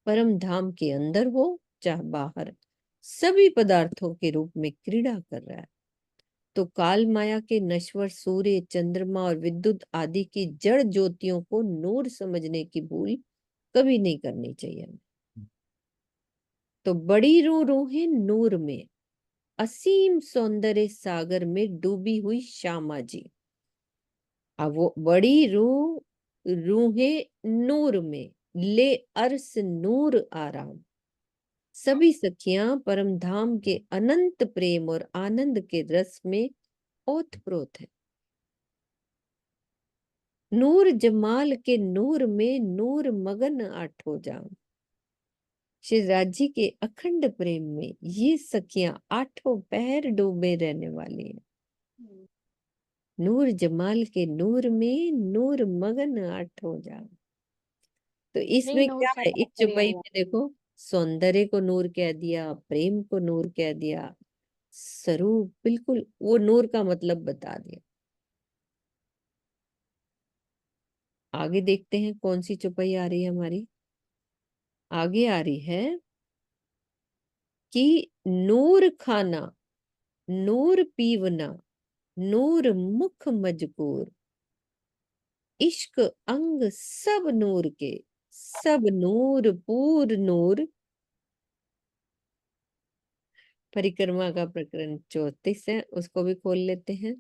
परम धाम के अंदर हो चाहे बाहर सभी पदार्थों के रूप में क्रीड़ा कर रहा है। तो काल माया के नश्वर सूर्य, चंद्रमा और विद्युत आदि की जड़ ज्योतियों को नूर समझने की भूल कभी नहीं करनी चाहिए हमें। तो बड़ी रूहें नूर में, असीम सौंदर्य सागर में डूबी हुई श्यामा जी। अब वो बड़ी रूहें नूर में, ले अर्स नूर आराम, सभी सखियां परम धाम के अनंत प्रेम और आनंद के रस में ओतप्रोत है। नूर जमाल के नूर में नूर मगन आठो जाम। श्री राज्य के अखंड प्रेम में ये सखियां आठों पहर डूबे रहने वाली हैं। नूर जमाल के नूर में नूर मगन आठो जाम। तो इसमें नूर क्या है, समा एक करे चौपाई हुआ। में देखो सौंदर्य को नूर कह दिया, प्रेम को नूर कह दिया, स्वरूप बिल्कुल वो नूर का मतलब बता दिया। आगे देखते हैं कौन सी चौपाई आ रही है हमारी। आगे आ रही है कि नूर खाना, नूर पीवना, नूर मुख मजकूर, इश्क अंग सब नूर के, सब नूर पूर नूर। परिक्रमा का प्रकरण 34 है, उसको भी खोल लेते हैं।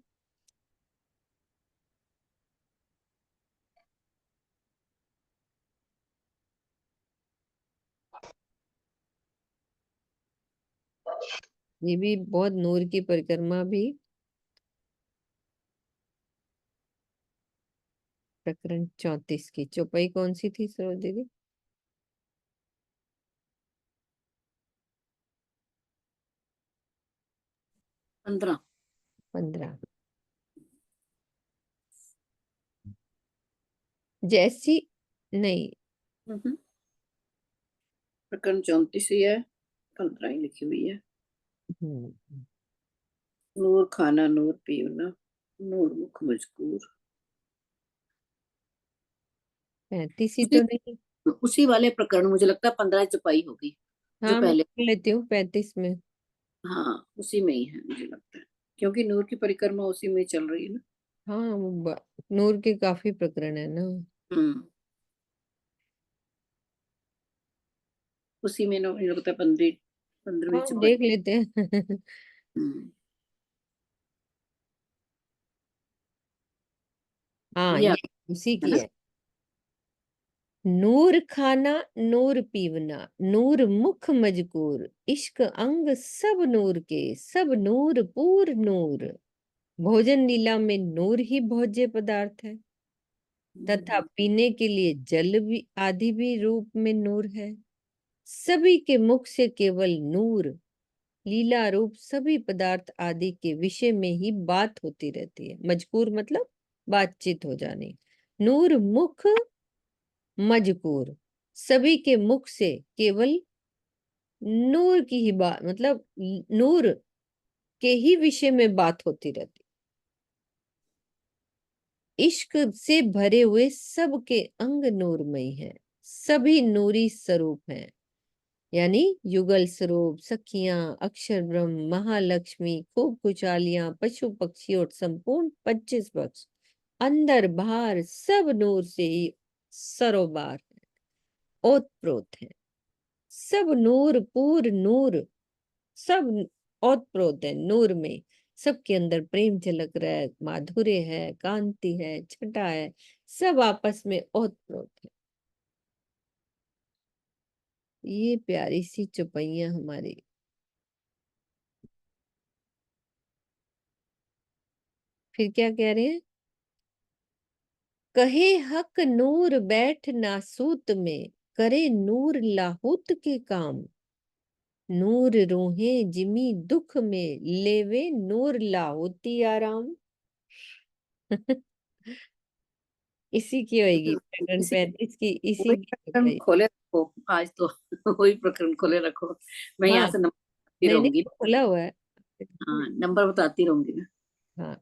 ये भी बहुत नूर की परिक्रमा भी। प्रकरण 34 की चौपाई कौन सी थी सरोज दीदी? 15। 15। जैसी नहीं, प्रकरण 34 ही है, 15 ही लिखी हुई है। नूर खाना, नूर पीवना, नूर मुख मजकूर। 35 ही तो नहीं। उसी वाले प्रकरण, मुझे लगता है 15 चौपाई होगी जो हाँ मैं पहले। पढ़ लेती हूँ 35 में। हाँ उसी में ही है मुझे लगता है, क्योंकि नूर की परिक्रमा उसी में चल रही है ना। हाँ नूर के काफी प्रकरण है ना। हम्म। उसी में मुझे लगता है 15वीं हाँ चौपाई। देख लेते हैं। हम्म। हाँ ये ये उसी है की ना। है। नूर खाना, नूर पीवना, नूर मुख मजकूर, इश्क अंग सब नूर के, सब नूर पूर नूर। भोजन लीला में नूर ही भोज्य पदार्थ है तथा पीने के लिए जल भी आदि भी रूप में नूर है। सभी के मुख से केवल नूर, लीला रूप सभी पदार्थ आदि के विषय में ही बात होती रहती है। मजकूर मतलब बातचीत हो जानी। नूर मुख मजकूर, सभी के मुख से केवल नूर की ही बात, मतलब नूर के ही विषय में बात होती रहती। इश्क से भरे हुए सबके अंग नूरमयी हैं, सभी नूरी स्वरूप हैं। यानी युगल स्वरूप, सखियां, अक्षर ब्रह्म, महालक्ष्मी, खूब खुशहालियां, पशु पक्षी और संपूर्ण 25 पक्ष अंदर बाहर सब नूर से ही सरोबार है, ओतप्रोत है। सब नूर पूर नूर, सब ओतप्रोत है नूर में। सबके अंदर प्रेम झलक रहा है, माधुर्य है, कांति है, छटा है, सब आपस में ओतप्रोत है। ये प्यारी सी चौपाइयां हमारी। फिर क्या कह रहे हैं? कहे हक नूर बैठ नासूत में, करे नूर लाहूत के काम। नूर रूहें जिमी दुख में, लेवे नूर लाहौती आराम। इसी की होगी प्रकरण इसी 35 की, इसी वही की प्रकरण होगी। खोले रखो आज तो। वही प्रकरण खोले रखो। मैं हाँ, यहाँ से नंबर बताती नहीं नहीं, रहूंगी। खुला हुआ है। हाँ, नंबर बताती रहूंगी मैं। हाँ,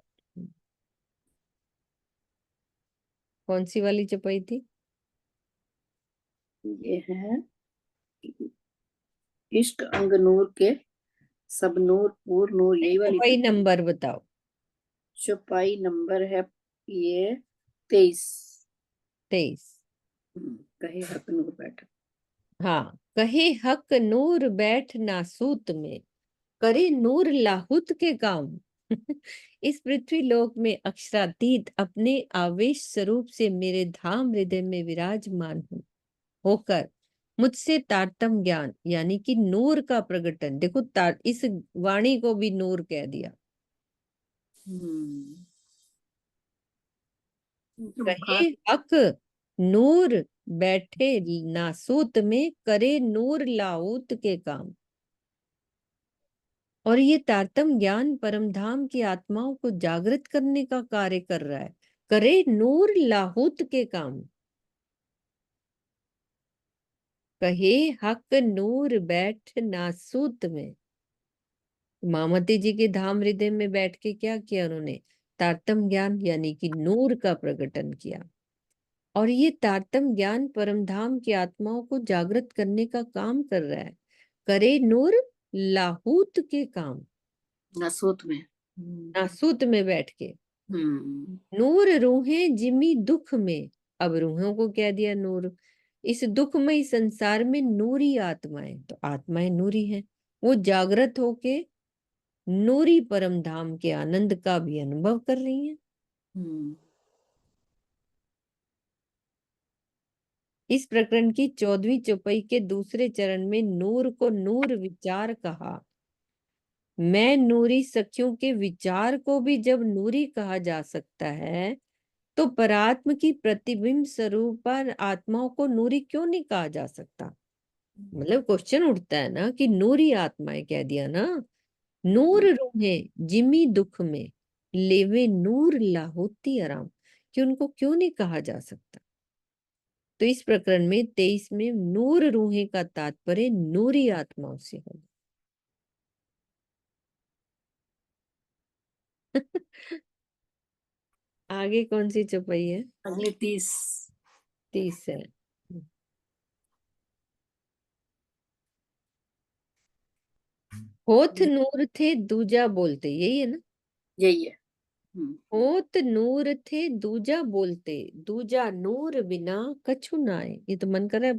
कौन सी वाली चपाई थी? ये है इश्क अंग नूर के, सब नूर पूर नूर, यही वाली चपाई थी। नंबर बताओ। चौपाई नंबर है ये 23। 23। कहे हक नूर बैठ। हाँ, कहे हक नूर बैठ नासूत में, करे नूर लाहुत के काम। इस पृथ्वी लोक में अक्षरातीत अपने आवेश स्वरूप से मेरे धाम हृदय में विराजमान हूँ होकर मुझसे तारतम ज्ञान यानी कि नूर का प्रकटन, देखो तार, इस वाणी को भी नूर कह दिया। हम्म तो कहे खास। हक नूर बैठे नासूत में, करे नूर लाऊत के काम। और ये तारतम ज्ञान परम धाम की आत्माओं को जागृत करने का कार्य कर रहा है, करे नूर लाहूत के काम। कहे हक नूर बैठ नासूत में, मामती जी के धाम हृदय में बैठ के क्या किया उन्होंने? तारतम ज्ञान यानी कि नूर का प्रकटन किया। और ये तारतम ज्ञान परम धाम की आत्माओं को जागृत करने का काम कर रहा है, करे नूर लाहूत के काम। नसूत में। नासूत में बैठ के। हम्म नूर रूहें जिमी दुख में, अब रूहों को कह दिया नूर। इस दुखमय संसार में नूरी आत्माएं, तो आत्माएं नूरी हैं, वो जागृत होके नूरी परम धाम के आनंद का भी अनुभव कर रही हैं। हम्म इस प्रकरण की 14वीं चौपाई के दूसरे चरण में नूर को नूर विचार कहा। मैं नूरी सखियों के विचार को भी जब नूरी कहा जा सकता है, तो परात्म की प्रतिबिंब स्वरूप आत्माओं को नूरी क्यों नहीं कहा जा सकता? मतलब क्वेश्चन उठता है ना कि नूरी आत्माएं कह दिया ना। नूर रूहें जिमी दुख में, लेवे नूर लाहोती आराम, कि उनको क्यों नहीं कहा जा सकता? तो इस प्रकरण में 23 में नूर रूहें का तात्पर्य नूरी आत्माओं से होगा। आगे कौन सी चौपाई है? अगली 30। 30 है। होठ नूर थे दूजा बोलते, यही है ना? यही है। होत नूर थे दूजा बोलते, दूजा नूर बिना कछु नाए। ये तो मन कर रहा है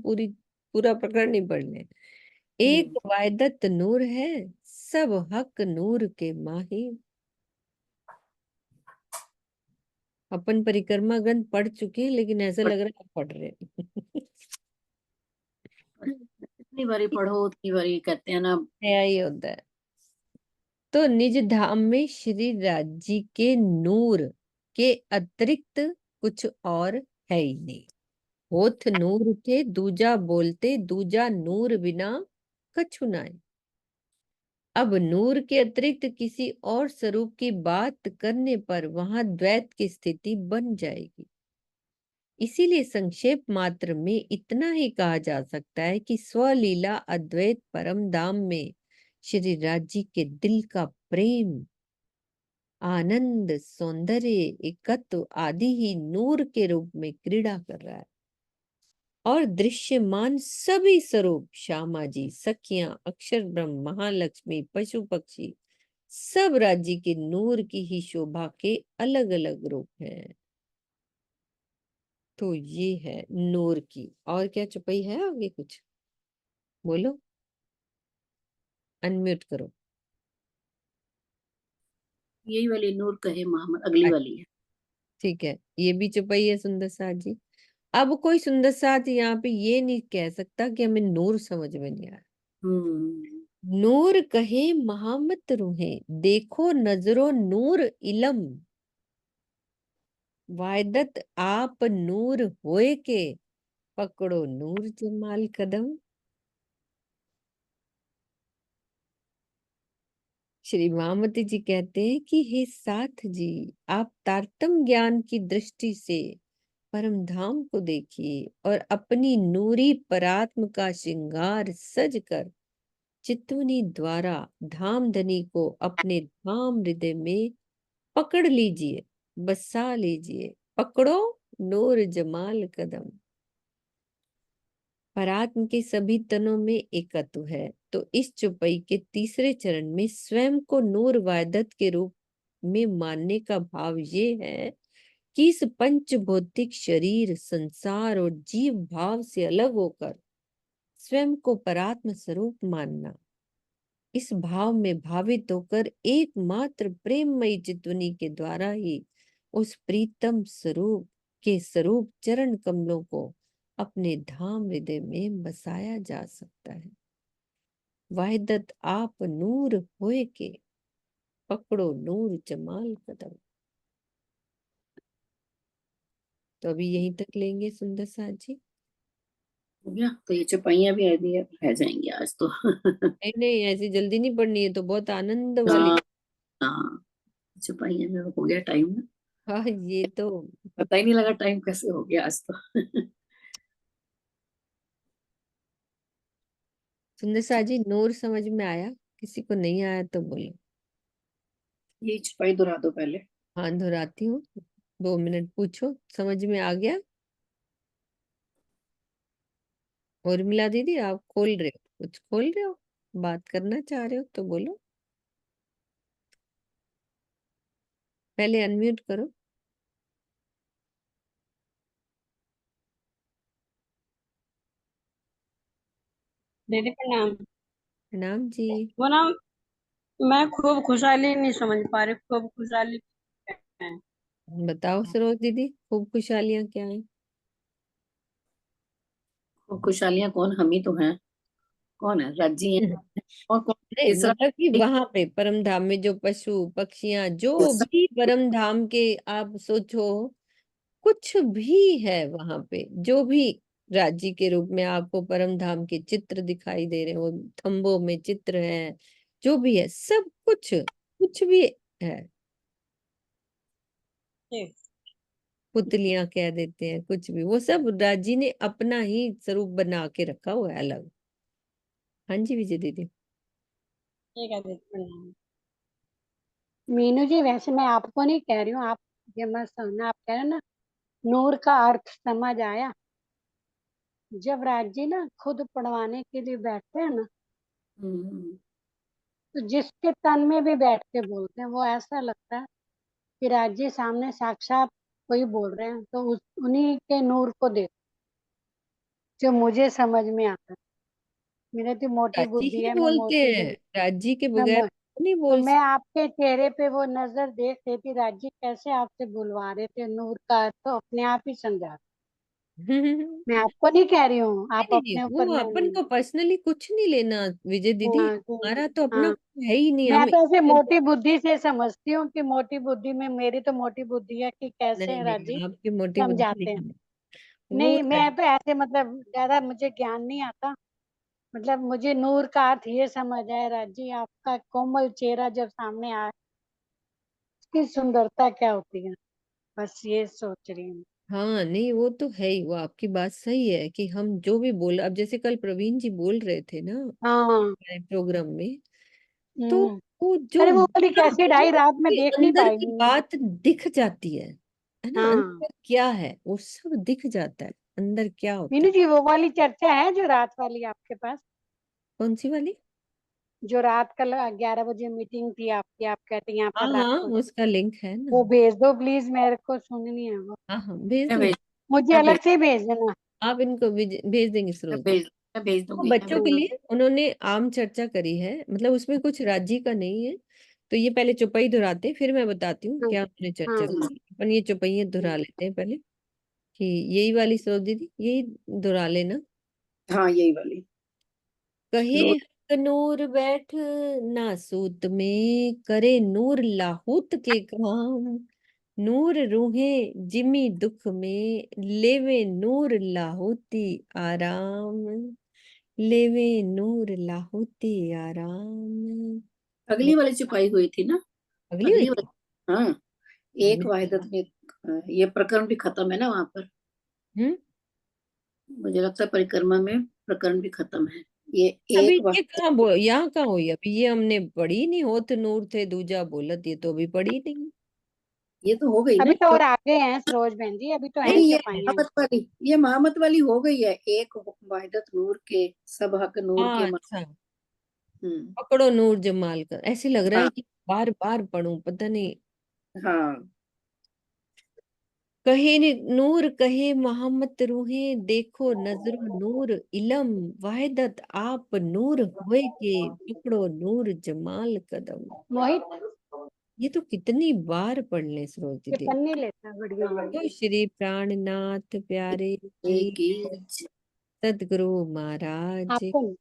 पूरा प्रकरण नहीं पढ़ने। एक वायदत नूर है, सब हक नूर के माही। अपन परिक्रमा ग्रंथ पढ़ चुके हैं, लेकिन ऐसा लग रहा है पढ़ रहे हैं। जितनी बारी पढ़ो उतनी बारी कहते हैं ना। नया ही होता है। तो निज धाम में श्री राज जी के नूर के अतिरिक्त कुछ और है ही नहीं। होठ नूर थे दूजा बोलते, दूजा नूर बिना कछु नाय। अब नूर के अतिरिक्त किसी और स्वरूप की बात करने पर वहां द्वैत की स्थिति बन जाएगी। इसीलिए संक्षेप मात्र में इतना ही कहा जा सकता है कि स्वलीला अद्वैत परम धाम में श्री राज जी के दिल का प्रेम, आनंद, सौंदर्य, एकत्व आदि ही नूर के रूप में क्रीड़ा कर रहा है। और दृश्यमान सभी स्वरूप, श्यामा जी, सखियां, अक्षर ब्रह्म, महालक्ष्मी, पशु पक्षी, सब राज्य के नूर की ही शोभा के अलग अलग रूप हैं। तो ये है नूर की। और क्या चुपाई है आगे कुछ? बोलो, अनम्यूट करो। यही वाली नूर कहे मोहम्मद अगली अच्छा, वाली है। ठीक है, ये भी चुपाई है सुंदर साथ जी। अब कोई सुंदर साथ यहाँ पे ये नहीं कह सकता कि हमें नूर समझ में नहीं आया। हम्म नूर कहे महामत रूहे, देखो नजरो नूर इलम। वायदत आप नूर होए के, पकड़ो नूर जमाल कदम। श्री महामती जी कहते हैं कि हे साथ जी, आप तारतम ज्ञान की दृष्टि से परम धाम को देखिए और अपनी नूरी परात्म का श्रृंगार सज कर चितवनी द्वारा धाम धनी को अपने धाम हृदय में पकड़ लीजिए, बसा लीजिए। पकड़ो नूर जमाल कदम। परात्म के सभी तनों में एकत्व है, तो इस चौपाई के तीसरे चरण में स्वयं को नूर वायदत के रूप में मानने का भाव ये है कि इस पंच भौतिक शरीर, संसार और जीव भाव से अलग होकर स्वयं को परात्म स्वरूप मानना। इस भाव में भावित होकर एकमात्र प्रेममयी चितवनी के द्वारा ही उस प्रीतम स्वरूप के स्वरूप चरण कमलों को अपने धाम हृदय में बसाया जा सकता है। वाहिदत आप नूर होए के, पकड़ो नूर जमाल कदम। तो अभी यहीं तक लेंगे सुंदर साथ जी। हो गया, तो ये चौपाइयां भी रह जाएंगी आज तो। नहीं नहीं, ऐसी जल्दी नहीं पढ़नी है, तो बहुत आनंद वाली। हाँ हाँ, चौपाइयां में हो गया टाइम ना, हाँ ये तो पता ही नहीं लगा टाइम कैसे हो गया आज तो। सुंदर साथ जी, नूर समझ में आया? किसी को नहीं आया तो बोलो। ये चौपाई दोहरा दो पहले। हाँ दोहराती हूँ, 2 मिनट पूछो, समझ में आ गया? और मिला दीदी, आप खोल रहे हो, कुछ खोल रहे हो, बात करना चाह रहे हो तो बोलो, पहले अनम्यूट करो। दीदी प्रणाम। प्रणाम जी। वो ना, मैं खूब खुशहाली नहीं समझ पा रही, खूब खुशहाली है। बताओ सरोज दीदी, खूब खुशहालियां क्या है? वो खुशहालियां कौन, हम ही तो हैं। कौन है, राजी हैं और कौन? नहीं तीसरा मतलब कि वहां पे परम धाम में जो पशु पक्षियां, जो तीसरा भी परम धाम के आप सोचो, कुछ भी है वहां पे, जो भी राज्य के रूप में आपको परम धाम के चित्र दिखाई दे रहे हो, थंबों में चित्र है, जो भी है, सब कुछ, कुछ भी है, पुतलियां कह देते हैं, कुछ भी, वो सब राज्य ने अपना ही स्वरूप बना के रखा हुआ है अलग। हाँ जी विजय दीदी। ठीक है दीदी प्रणाम। मीनू जी, वैसे मैं आपको नहीं कह रही हूँ, आप ये मत समझना, आप कह रहे हैं ना नूर का अर्थ समझ आया। जब राजी ना खुद पढ़वाने के लिए बैठते हैं ना, हम्म, तो जिसके तन में भी बैठ के बोलते हैं, वो ऐसा लगता है कि राजी सामने साक्षात कोई बोल रहे हैं, तो उन्हीं के नूर को देख जो मुझे समझ में आता है। मेरे तो मोटी राज्य बुद्धि ही है, मैं बोलते मोटी हैं, बुद्धि राज्य के मैं बगैर मो, नहीं तो बोल मैं आपके चेहरे पे वो नजर देख रही थी, राजी कैसे आपसे बुलवा रहे थे नूर का अर्थ, तो अपने आप ही समझा। सकते। मैं आपको नहीं कह रही हूँ, नहीं आप नहीं नहीं, अपने ऊपर वो ना अपन लेना। को पर्सनली कुछ नहीं लेना विजय दीदी, हाँ हमारा तो अपना हाँ, कोई है ही नहीं, मैं हम तो ऐसे नहीं। मोटी बुद्धि से समझती हूँ कि मोटी बुद्धि में, मेरी तो मोटी बुद्धि है कि कैसे है राजी नहीं आपकी मोटी बुद्धि समझाते हैं। नहीं है वो नहीं, मैं तो ऐसे मतलब ज्यादा मुझे ज्ञान नहीं आता, मतलब मुझे नूर का अर्थ ये समझ आया राजी, आपका कोमल चेहरा जब सामने आया, उसकी सुंदरता क्या होती है, बस ये सोच रही हूँ। हाँ नहीं, वो तो है ही, वो आपकी बात सही है कि हम जो भी बोल, अब जैसे कल प्रवीण जी बोल रहे थे ना हाँ। प्रोग्राम में, तो हम्म। वो जो अरे वो वाली बोला कैसी वो ढाई रात में उसके देख नहीं अंदर पाई। की बात दिख जाती है ना, हाँ अंदर क्या है वो सब दिख जाता है, अंदर क्या होता मीनू है। जी, वो वाली चर्चा है जो रात वाली आपके पास, कौन सी वाली? जो रात कल 11 बजे मीटिंग थी आपकी, आप कहते हैं यहाँ हाँ पर रात हाँ, को, उसका लिंक है ना। वो भेज दो प्लीज, मेरे को सुननी है वो, हाँ हाँ भेज मैं भेज दूंगी। मुझे मैं भेज अलग से ही भेज देना। आप इनको भेज देंगे मैं सरोज। भेज मैं भेज वो दूंगी, मैं बच्चों भेज के हाँ लिए उन्होंने आम चर्चा करी है, मतलब उसमें कुछ राज्य का नहीं है, तो ये पहले चौपाई दोहराते हैं, फिर मैं बताती हूँ हाँ क्या उन्होंने चर्चा हाँ करी। अपन ये चौपाइयाँ दोहरा लेते हैं पहले, कि यही वाली सरोज दीदी, यही दोहरा लेना। हाँ यही वाली। कहे नूर हक नूर बैठ ना सूत में, करे नूर लाहूत के काम, नूर रूहे जिमी दुख में, लेवे नूर लाहुती आराम, लेवे नूर लाहुती आराम। अगली वाली छुपाई हुई थी ना, अगली हुई अगली थी। वाली। हाँ, एक हम्म। वाहिदत में ये प्रकरण भी खत्म है ना वहां पर। मुझे लगता है परिक्रमा में प्रकरण भी खत्म है। ये अभी एक ये वाहिदत। कहाँ यहाँ कहाँ हुई? अभी ये हमने पढ़ी नहीं। होत नूर थे दूजा बोलत, ये तो अभी पढ़ी नहीं। ये तो हो गई ना। अभी तो और आगे हैं सरोज बहन जी, अभी तो है नहीं, ये छपाइयाँ। महामत वाली, ये महामत वाली हो गई है। एक वाहिदत नूर के, सब हक नूर के हाँ मा-। अच्छा। हम्म। पकड़ो नूर जमाल कर, ऐसे लग रहा हाँ है कि बार बार पढ़ूं, पता नहीं। हाँ। कहे नूर कहे मोहम्मद रूहे, देखो नजरो नूर इलम, वाहिदत आप नूर हुए के, पकड़ो नूर जमाल कदम। मोहित ये तो कितनी बार पढ़ ले सरोज ये दीदी। पन्नी लेता है बढ़िया वाली। तो श्री प्राणनाथ प्यारे की एक ही। सदगुरु महाराज आपको नहीं।